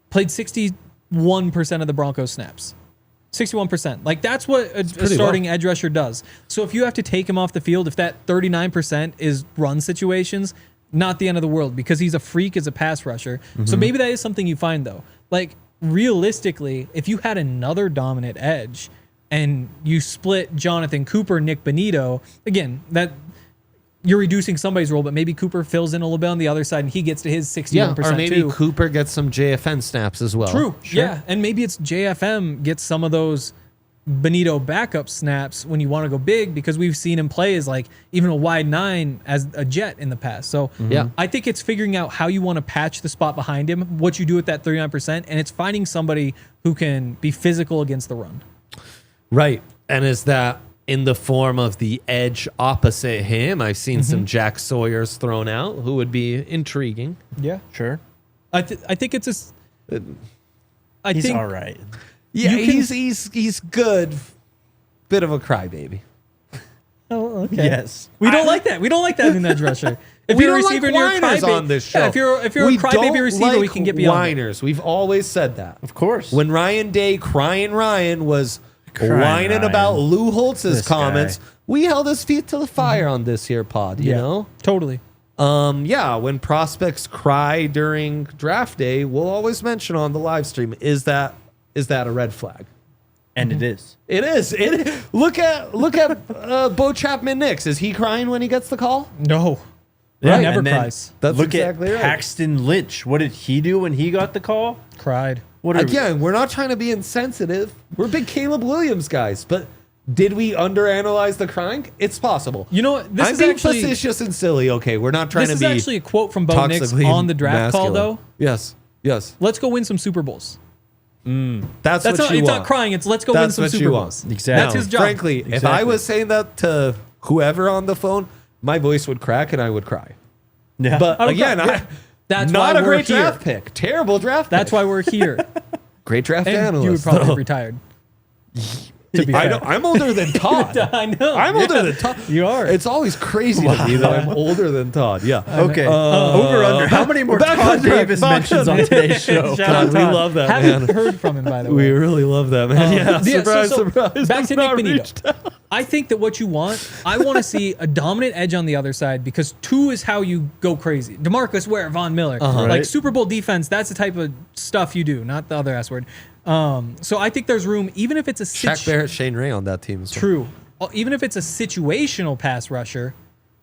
played 61% of the Broncos snaps. 61%. Like, that's what a starting edge rusher does. So if you have to take him off the field, if that 39% is run situations, not the end of the world, because he's a freak as a pass rusher. So maybe that is something you find, though. Like, realistically, if you had another dominant edge and you split Jonathan Cooper, Nik Bonitto, again, that you're reducing somebody's role, but maybe Cooper fills in a little bit on the other side and he gets to his 61% or maybe too. Cooper gets some JFN snaps as well. True. Sure. Yeah. And maybe it's JFM gets some of those Bonitto backup snaps when you want to go big, because we've seen him play as like even a wide 9 as a jet in the past. So yeah, I think it's figuring out how you want to patch the spot behind him, what you do with that 39%, and it's finding somebody who can be physical against the run. Right. And is that in the form of the edge opposite him? I've seen some Jack Sawyers thrown out who would be intriguing. Yeah, sure. I think it's a. He's all right. Yeah, he's good. Bit of a crybaby. Oh, okay. Yes. We don't like that. We don't like that in an edge rusher. If We you're a don't receiver like and you're a whiners crybaby on this show. if you're a crybaby receiver, we can get beyond it. whiners. We've always said that. Of course. When Ryan Day, crying Ryan, was Crying whining Ryan. about Lou Holtz's This comments, guy. we held his feet to the fire on this here pod, you know? Totally. Yeah, when prospects cry during draft day, we'll always mention on the live stream, is that a red flag? And it is. It is. Look at Bo Chapman Nix. Is he crying when he gets the call? No. Yeah, He never and then cries. That's Look exactly at right. Paxton Lynch. What did he do when he got the call? Cried. What Again, we're not trying to be insensitive. We're big Caleb Williams guys, but did we underanalyze the crying? It's possible. You know what? This I'm is being actually facetious and silly. Okay, we're not trying this to is be actually a quote from Bo Nix toxically on the draft call, masculine. though. Yes. Let's go win some Super Bowls. That's That's what not. you It's want. not crying. It's let's go win That's some what Super you Bowls. want. Exactly. That's his job. Frankly, if I Exactly. was saying that to whoever on the phone, my voice would crack and I would cry. Yeah. But I would again, cry. That's not why a we're great here. draft pick. Terrible draft That's pick. why we're here. Great draft And analyst. you would probably though. have retired. To be I fair. know, I'm older than Todd. I know. I'm older than Todd. You are. It's always crazy to me that I'm older than Todd. Yeah. Okay. Over under. How many more back Todd on track, Davis back mentions on on today's show? Shout out God, we Todd. love that, Haven't man. heard from him, by the way. We really love that, man. Yeah. Surprise, so surprise. back to I'm not Nik reached Bonitto. I think that what you want, I want to see a dominant edge on the other side, because 2 is how you go crazy. DeMarcus Ware, Von Miller. Like Right. Super Bowl defense, that's the type of stuff you do, not the other S word. So I think there's room, even if it's a Shaq Barrett, Shane Ray on that team as well. true, even if it's a situational pass rusher,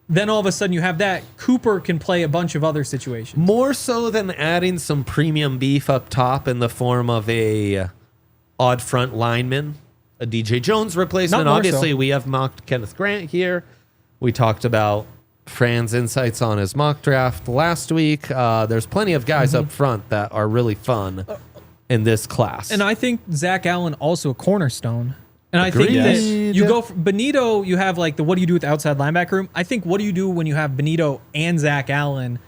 then all of a sudden you have that. Cooper can play a bunch of other situations. More so than adding some premium beef up top in the form of a odd front lineman, a DJ Jones replacement. Not more Obviously, so. we have mocked Kenneth Grant here. We talked about Fran's insights on his mock draft last week. There's plenty of guys up front that are really fun in this class. And I think Zach Allen also a cornerstone. And I think Agreed. that Yes. you go for Bonitto, you have like the what do you do with the outside linebacker room? I think what do you do when you have Bonitto and Zach Allen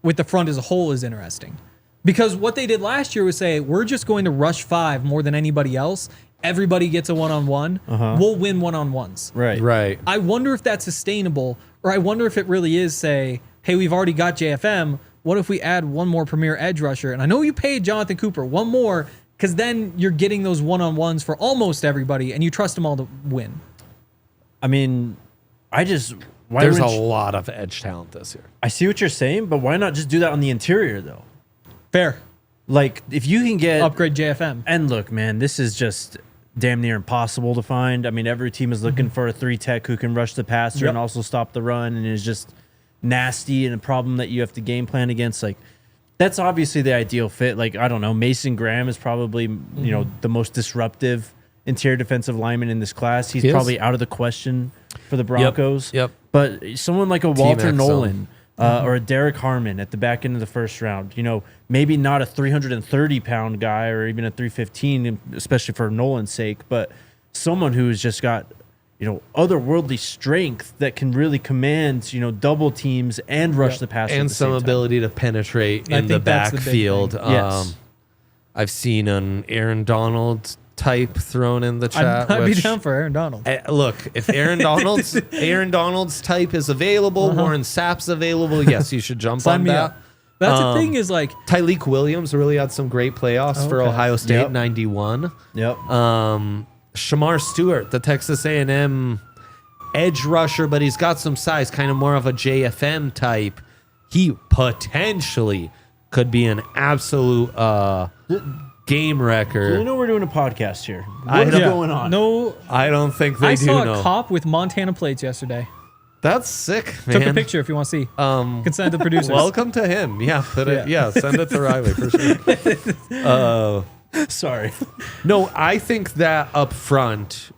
with the front as a whole is interesting. Because what they did last year was say, we're just going to rush 5 more than anybody else. Everybody gets a one-on-one. We'll win one-on-ones. Right. right. I wonder if that's sustainable, or I wonder if it really is say, hey, we've already got JFM. What if we add one more premier edge rusher? And I know you paid Jonathan Cooper one more, because then you're getting those one-on-ones for almost everybody, and you trust them all to win. I mean, There's a lot of edge talent this year. I see what you're saying, but why not just do that on the interior, though? Fair. Like, if you can get... Upgrade JFM. And look, man, this is just damn near impossible to find. I mean, every team is looking for a 3-tech who can rush the passer Yep. and also stop the run, and is just nasty and a problem that you have to game plan against. Like, that's obviously the ideal fit. Like, I don't know, Mason Graham is probably, you know, the most disruptive interior defensive lineman in this class. He's He is. probably out of the question for the Broncos. Yep. But someone like a Walter X Nolan or a Derek Harmon at the back end of the first round, you know, maybe not a 330-pound guy or even a 315, especially for Nolan's sake, but someone who's just got, you know, otherworldly strength that can really command, you know, double teams and rush the passer And at the some same time. ability to penetrate I in the think that's the big backfield. thing. Yes. I've seen an Aaron Donald type thrown in the chat. I'd be which- down for Aaron Donald. Look, if Aaron Donald's type is available, Warren Sapp's available, yes, you should jump Sign on me that. up. That's the thing is like Tyleik Williams really had some great playoffs for Ohio State, Yep. 91. Yep. Shamar Stewart, the Texas A&M edge rusher, but he's got some size, kind of more of a JFM type. He potentially could be an absolute game wrecker. You know we're doing a podcast here. What is going on? No, I don't think they I do saw know. a cop with Montana plates yesterday. That's sick, man. Took a picture if you want to see. Can send it to the producers. Welcome to him. Yeah, put it. Yeah, send it to Riley for sure. Sorry. No, I think that up front,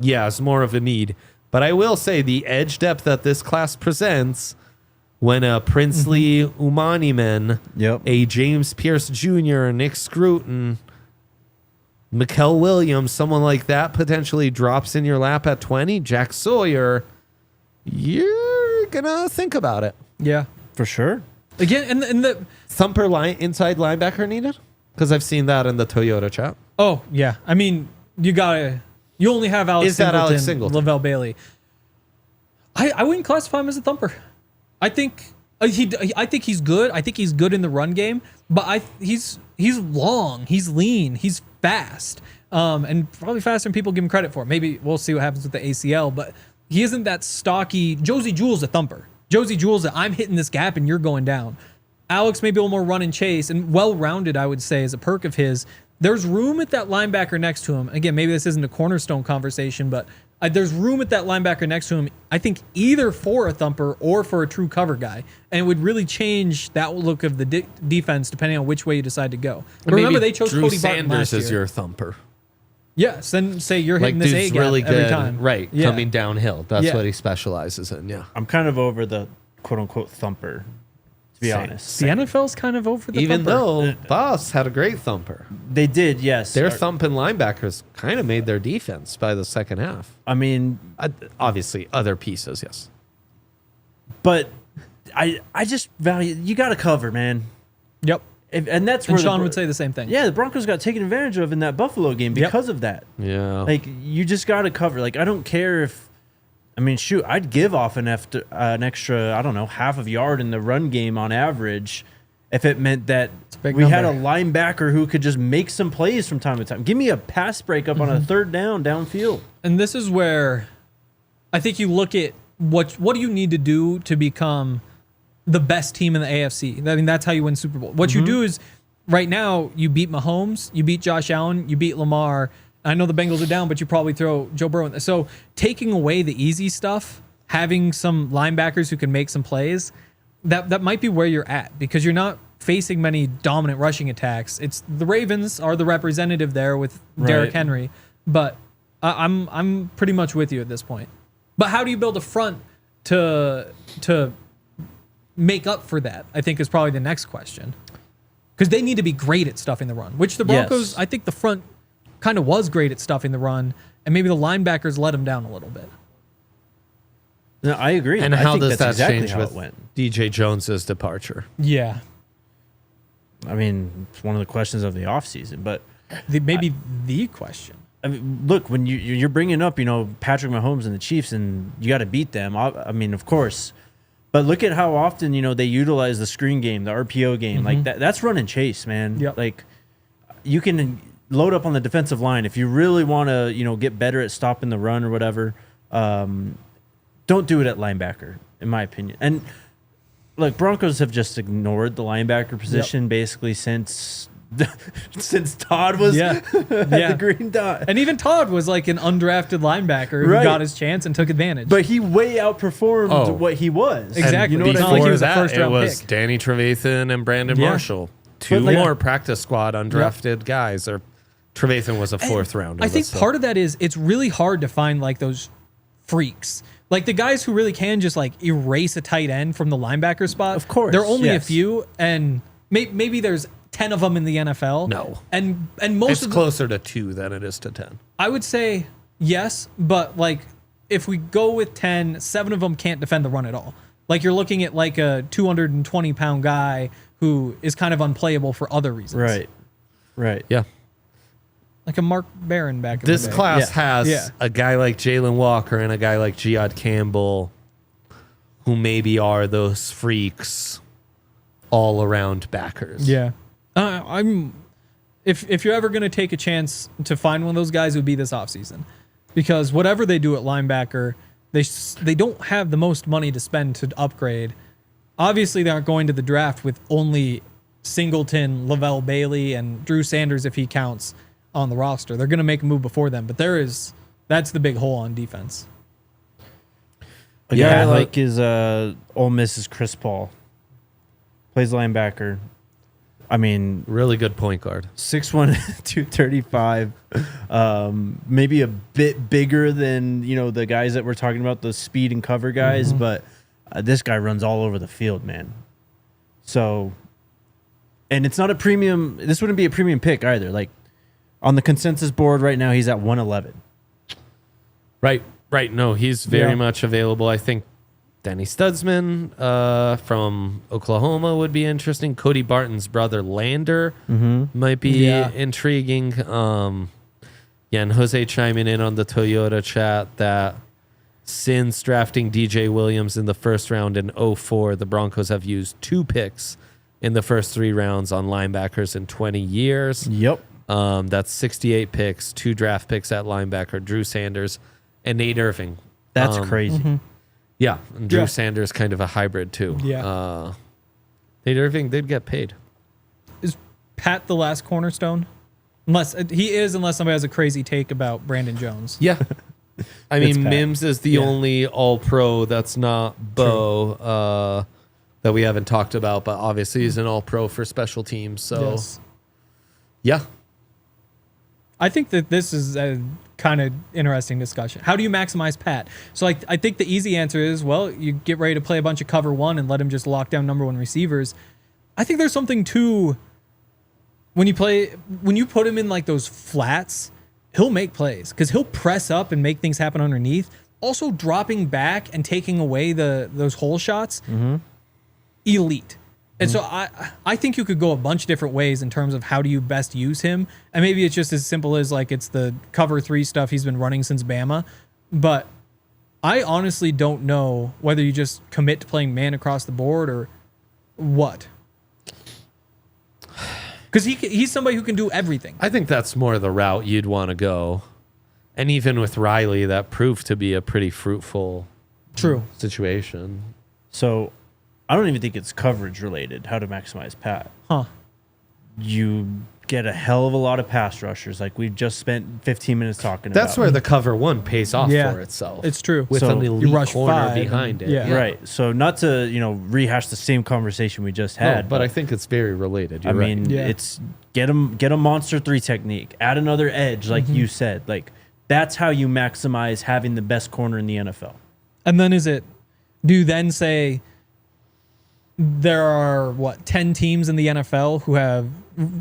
yeah, is more of a need. But I will say the edge depth that this class presents, when a Princely Umaniman, Yep. a James Pierce Jr., Nick Scruton, Mikael Williams, someone like that potentially drops in your lap at 20, Jack Sawyer, you're going to think about it. Yeah. For sure. Again, and the Thumper inside linebacker needed? Because I've seen that in the Toyota chat. oh yeah, I mean you only have Alex Is that Singleton, Alex Singleton? Lavelle Bailey. I wouldn't classify him as a thumper. I think I think he's good. I think he's good in the run game, but he's long, he's lean, he's fast, and probably faster than people give him credit for. Maybe we'll see what happens with the ACL, but he isn't that stocky. Josie Jewell's a thumper. Josie Jewell's that I'm hitting this gap and you're going down. Alex maybe a little more run and chase and well-rounded, I would say, is a perk of his. There's room at that linebacker next to him. Again, maybe this isn't a cornerstone conversation, but there's room at that linebacker next to him, I think, either for a thumper or for a true cover guy. And it would really change that look of the defense depending on which way you decide to go. But remember, they chose Drew Cody Barton Sanders last year. as your thumper. Yes, then say you're hitting this dude's A gap really every good, time. right? Yeah. Coming downhill. That's Yeah. what he specializes in. Yeah. I'm kind of over the quote-unquote thumper, to be Same. honest. The NFL's kind of over the Even thumper. though Boss had a great thumper, They did, yes. their thumping linebackers kind of made their defense by the second half. I mean, Obviously, other pieces, yes. but I just value, you got to cover, man. Yep. And that's And where Sean would say the same thing. Yeah, the Broncos got taken advantage of in that Buffalo game because of that. Yeah. Like, you just got to cover. Like, I don't care if, I mean, shoot, I'd give off an extra, I don't know, half of yard in the run game on average if it meant that big we had a number. linebacker who could just make some plays from time to time. Give me a pass breakup on a third down downfield. And this is where I think you look at what do you need to do to become the best team in the AFC. I mean, that's how you win Super Bowl. What you do is right now you beat Mahomes, you beat Josh Allen, you beat Lamar. I know the Bengals are down, but you probably throw Joe Burrow in there. So taking away the easy stuff, having some linebackers who can make some plays, that might be where you're at because you're not facing many dominant rushing attacks. It's the Ravens are the representative there with Derrick Right. Henry, but I'm pretty much with you at this point. But how do you build a front to make up for that? I think is probably the next question. Because they need to be great at stuffing the run, which the Broncos, Yes. I think the front kind of was great at stuffing the run, and maybe the linebackers let them down a little bit. No, I agree. And I how think does that's that exactly change how with it went. DJ Jones's departure? Yeah. I mean, it's one of the questions of the offseason, but Maybe the question. I mean, look, when you're bringing up, Patrick Mahomes and the Chiefs, and you got to beat them. I mean, of course, but look at how often they utilize the screen game, the RPO game, like that's run and chase, man. Yep. Like you can load up on the defensive line if you really want to, get better at stopping the run or whatever. Don't do it at linebacker, in my opinion. And look, Broncos have just ignored the linebacker position basically since Todd was at the green dot. And even Todd was like an undrafted linebacker who Right. got his chance and took advantage. But he way outperformed what he was. Exactly. You know what It's I not like mean? he was a that, first-round it was pick. Danny Trevathan and Brandon Yeah. Marshall. Two But, like- more practice squad undrafted guys. Or Trevathan was a fourth rounder. I think part of that is it's really hard to find like those freaks. Like the guys who really can just like erase a tight end from the linebacker spot. Of course, there are only a yes. few, and maybe there's 10 of them in the NFL. No. and most it's of them, closer to 2 than it is to 10. I would say yes, but like if we go with 10, 7 of them can't defend the run at all. Like you're looking at like a 220-pound guy who is kind of unplayable for other reasons. Right. Yeah. Like a Mark Barron back in This the day. class Yeah. has Yeah. a guy like Jalen Walker and a guy like Giad Campbell who maybe are those freaks all around backers. Yeah. If you're ever going to take a chance to find one of those guys, it would be this offseason. Because whatever they do at linebacker, they don't have the most money to spend to upgrade. Obviously, they aren't going to the draft with only Singleton, Lavelle Bailey, and Drew Sanders, if he counts, on the roster. They're going to make a move before them. But that's the big hole on defense. A guy I like is Ole Miss's Chris Paul. Plays linebacker. I mean, really good point guard. 6'1", 235. Maybe a bit bigger than the guys that we're talking about, the speed and cover guys, but this guy runs all over the field, man. So, and it's not a premium. This wouldn't be a premium pick either. Like on the consensus board right now, he's at 111. Right. No, he's very much available. I think Danny Studsman from Oklahoma would be interesting. Cody Barton's brother Lander might be intriguing. And Jose chiming in on the Toyota chat that since drafting DJ Williams in the first round in 2004, the Broncos have used 2 picks in the first 3 rounds on linebackers in 20 years. Yep. That's 68 picks, 2 draft picks at linebacker, Drew Sanders and Nate Irving. That's crazy. Yeah, and Drew Sanders kind of a hybrid too. Yeah. Nate Irving did get paid. Is Pat the last cornerstone? Unless somebody has a crazy take about Brandon Jones. Yeah. I mean, Pat. Mims is the only all-pro that's not Bo that we haven't talked about, but obviously he's an all-pro for special teams. So, yeah. I think that this is a kind of interesting discussion. How do you maximize Pat? So I think the easy answer is, well, you get ready to play a bunch of cover 1 and let him just lock down number 1 receivers. I think there's something to when you put him in like those flats, he'll make plays because he'll press up and make things happen underneath. Also dropping back and taking away those hole shots, elite. And so I think you could go a bunch of different ways in terms of how do you best use him. And maybe it's just as simple as like it's the cover 3 stuff he's been running since Bama. But I honestly don't know whether you just commit to playing man across the board or what. Because he's somebody who can do everything. I think that's more the route you'd want to go. And even with Riley, that proved to be a pretty fruitful situation. So I don't even think it's coverage related, how to maximize Pat. Huh. You get a hell of a lot of pass rushers. Like we just spent 15 minutes talking about. That's where the cover 1 pays off for itself. It's true. With So an you elite rush corner 5 behind and- it. Right. So not to, rehash the same conversation we just had. But I think it's very related. You're I mean, Yeah. it's get a monster 3 technique, add another edge, like you said. Like that's how you maximize having the best corner in the NFL. And then do you then say there are 10 teams in the NFL who have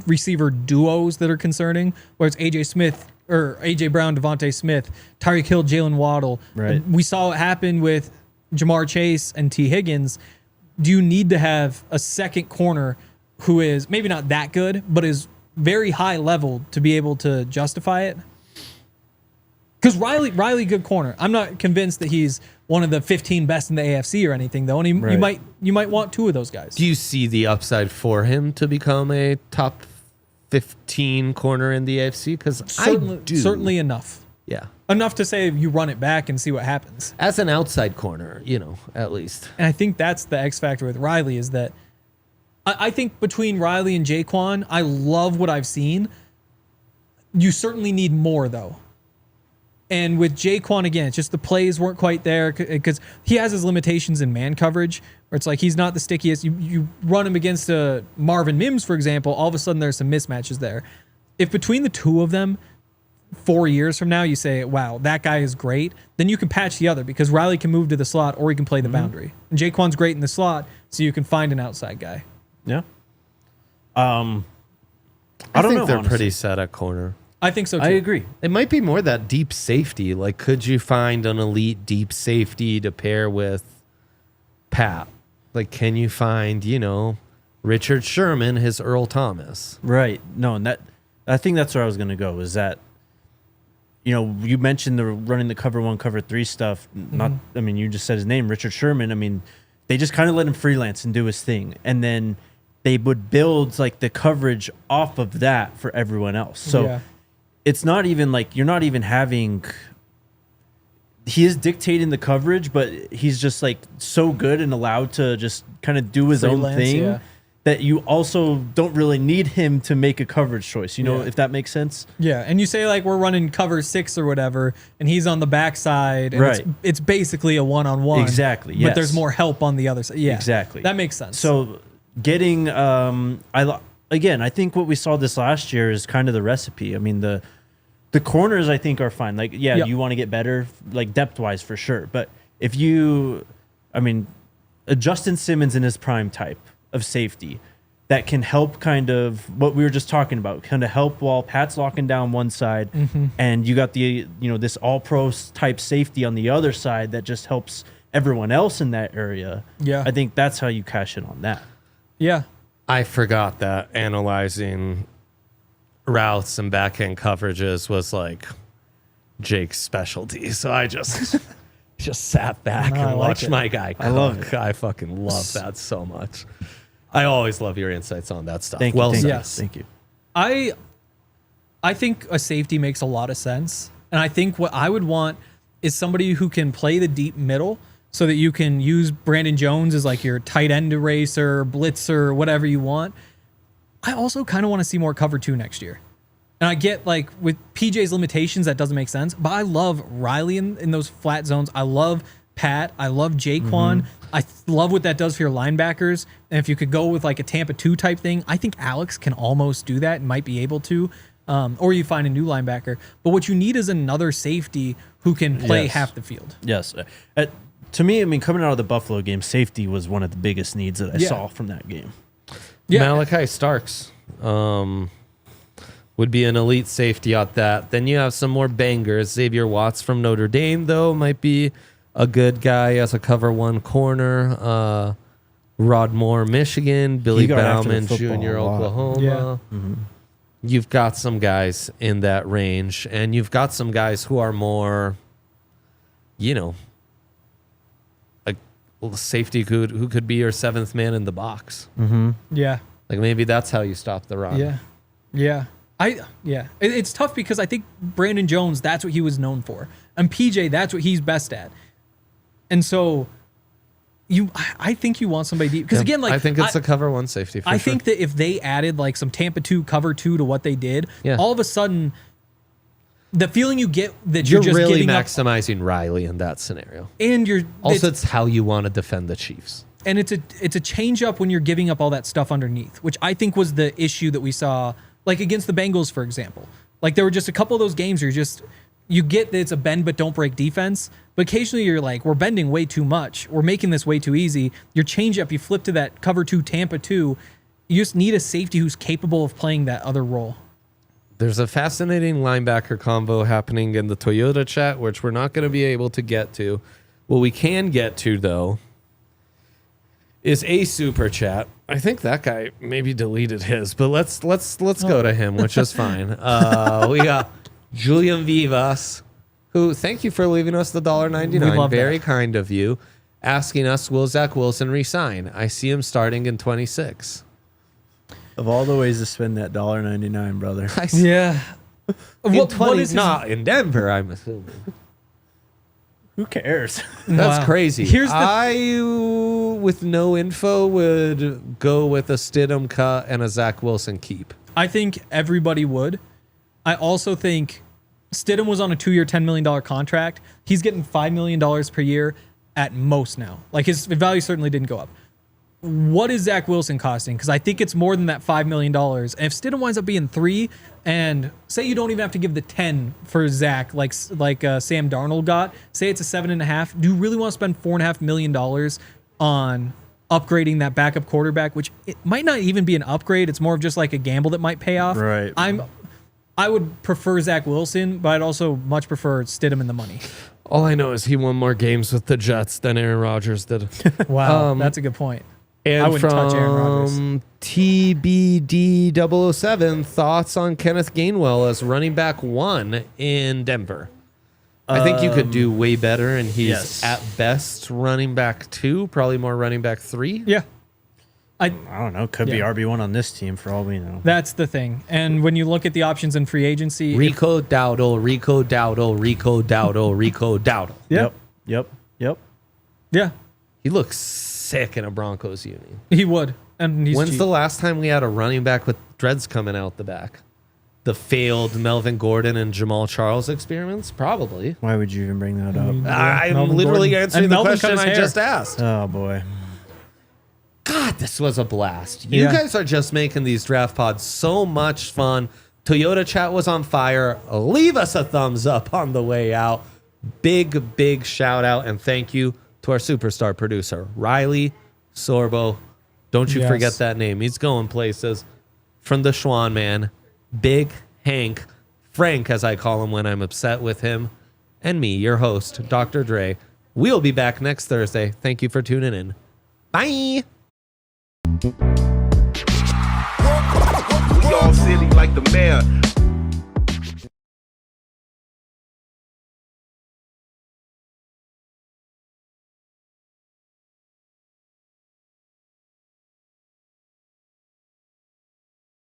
receiver duos that are concerning, where it's AJ Brown, Devontae Smith, Tyreek Hill, Jalen Waddle. Right. We saw it happen with Jamar Chase and T. Higgins. Do you need to have a second corner who is maybe not that good, but is very high level to be able to justify it? Because Riley, good corner. I'm not convinced that he's one of the 15 best in the AFC or anything, though. And you might want 2 of those guys. Do you see the upside for him to become a top 15 corner in the AFC? Because I do. Certainly enough. Yeah. Enough to say you run it back and see what happens. As an outside corner, at least. And I think that's the X factor with Riley is that I think between Riley and Jaquan, I love what I've seen. You certainly need more, though. And with Jaquan, again, it's just the plays weren't quite there because he has his limitations in man coverage where it's like he's not the stickiest. You run him against a Marvin Mims, for example, all of a sudden there's some mismatches there. If between the 2 of them, 4 years from now, you say, wow, that guy is great, then you can patch the other because Riley can move to the slot or he can play the boundary. And Jaquan's great in the slot, so you can find an outside guy. Yeah. I don't think know, they're honestly. pretty set at corner. I think so, too. I agree. It might be more that deep safety. Like, could you find an elite deep safety to pair with Pat? Like, can you find, Richard Sherman, his Earl Thomas? Right. No, and I think that's where I was going to go is that, you mentioned the running the cover 1, cover 3 stuff. You just said his name, Richard Sherman. I mean, they just kind of let him freelance and do his thing. And then they would build like the coverage off of that for everyone else. So it's not even like you're not even having. He is dictating the coverage, but he's just like so good and allowed to just kind of do his own thing that you also don't really need him to make a coverage choice. You know, if that makes sense. Yeah, and you say like we're running cover 6 or whatever, and he's on the backside, and it's basically a one-on-one. Exactly. But there's more help on the other side. Yeah, exactly. That makes sense. So getting, I think what we saw this last year is kind of the recipe. I mean, the corners I think are fine. Like, you want to get better, like depth-wise for sure. But if you, Justin Simmons in his prime type of safety that can help kind of what we were just talking about, kind of help while Pat's locking down one side and you got the, this all-pro type safety on the other side that just helps everyone else in that area. Yeah. I think that's how you cash in on that. Yeah. I forgot that analyzing routes and backhand coverages was like Jake's specialty. So I just sat back and watched my guy cook. I love it. I fucking love that so much. I always love your insights on that stuff. Thank you. I think a safety makes a lot of sense. And I think what I would want is somebody who can play the deep middle so that you can use Brandon Jones as like your tight end eraser, blitzer, whatever you want. I also kind of want to see more cover 2 next year. And I get like with PJ's limitations, that doesn't make sense. But I love Riley in those flat zones. I love Pat. I love Jaquan. I love what that does for your linebackers. And if you could go with like a Tampa 2 type thing, I think Alex can almost do that and might be able to. Or you find a new linebacker. But what you need is another safety who can play half the field. Yes. To me, coming out of the Buffalo game, safety was one of the biggest needs that I saw from that game. Yeah. Malachi Starks would be an elite safety at that. Then you have some more bangers. Xavier Watts from Notre Dame, though, might be a good guy as a cover 1 corner. Rod Moore, Michigan. Billy Bauman Jr., Oklahoma. Yeah. You've got some guys in that range, and you've got some guys who are more, like safety who could be your 7th man in the box. Yeah. Like maybe that's how you stop the run. Yeah. It's tough because I think Brandon Jones, that's what he was known for. And PJ, that's what he's best at. And so I think you want somebody deep. Because again, like I think it's a cover 1 safety for I sure. think that if they added like some Tampa 2 cover 2 to what they did, all of a sudden the feeling you get that you're just really giving maximizing Riley in that scenario. And it's how you want to defend the Chiefs. And it's a change up when you're giving up all that stuff underneath, which I think was the issue that we saw, like against the Bengals, for example. Like there were just a couple of those games where you get that it's a bend but don't break defense, but occasionally you're like, we're bending way too much. We're making this way too easy. Your change up, you flip to that cover 2 Tampa 2. You just need a safety who's capable of playing that other role. There's a fascinating linebacker combo happening in the Toyota chat, which we're not going to be able to get to. What we can get to, though, is a super chat. I think that guy maybe deleted his, but let's go to him, which is fine. We got Julian Vivas, who thank you for leaving us the $1.99. Very kind of you. Asking us, will Zach Wilson resign? I see him starting in 26. Of all the ways to spend that $1.99, brother. Yeah. What is not in Denver, I'm assuming. Who cares? That's crazy. I, with no info, would go with a Stidham cut and a Zach Wilson keep. I think everybody would. I also think Stidham was on a 2-year, $10 million contract. He's getting $5 million per year at most now. Like his value certainly didn't go up. What is Zach Wilson costing? Because I think it's more than that $5 million. And if Stidham winds up being 3, and say you don't even have to give the 10 for Zach, like Sam Darnold got, say it's a 7.5. Do you really want to spend $4.5 million on upgrading that backup quarterback? Which it might not even be an upgrade. It's more of just like a gamble that might pay off. Right. I would prefer Zach Wilson, but I'd also much prefer Stidham in the money. All I know is he won more games with the Jets than Aaron Rodgers did. Wow, that's a good point. And I wouldn't touch Aaron Rodgers. TBD007, thoughts on Kenneth Gainwell as running back 1 in Denver? I think you could do way better, and he's at best running back 2, probably more running back 3. Yeah. I don't know. Could be RB1 on this team for all we know. That's the thing. And when you look at the options in free agency, Rico Dowdle. Yep. Yeah, He looks sick in a Broncos uni. he would. And he's When's cheap. the last time we had a running back with dreads coming out the back? The failed Melvin Gordon and Jamal Charles experiments? Probably. Why would you even bring that up? I'm Melvin literally Gordon. answering And the Melvin question cut his I hair. just asked. Oh, boy. God, this was a blast. You Yeah. guys are just making these draft pods so much fun. Toyota chat was on fire. Leave us a thumbs up on the way out. Big shout out and thank you to our superstar producer, Riley Sorbo. Don't you Yes. forget that name. He's going places. From the Schwan man, Big Hank, Frank, as I call him when I'm upset with him, and me, your host, Dr. Dre. We'll be back next Thursday. Thank you for tuning in. Bye. We all silly like the mayor.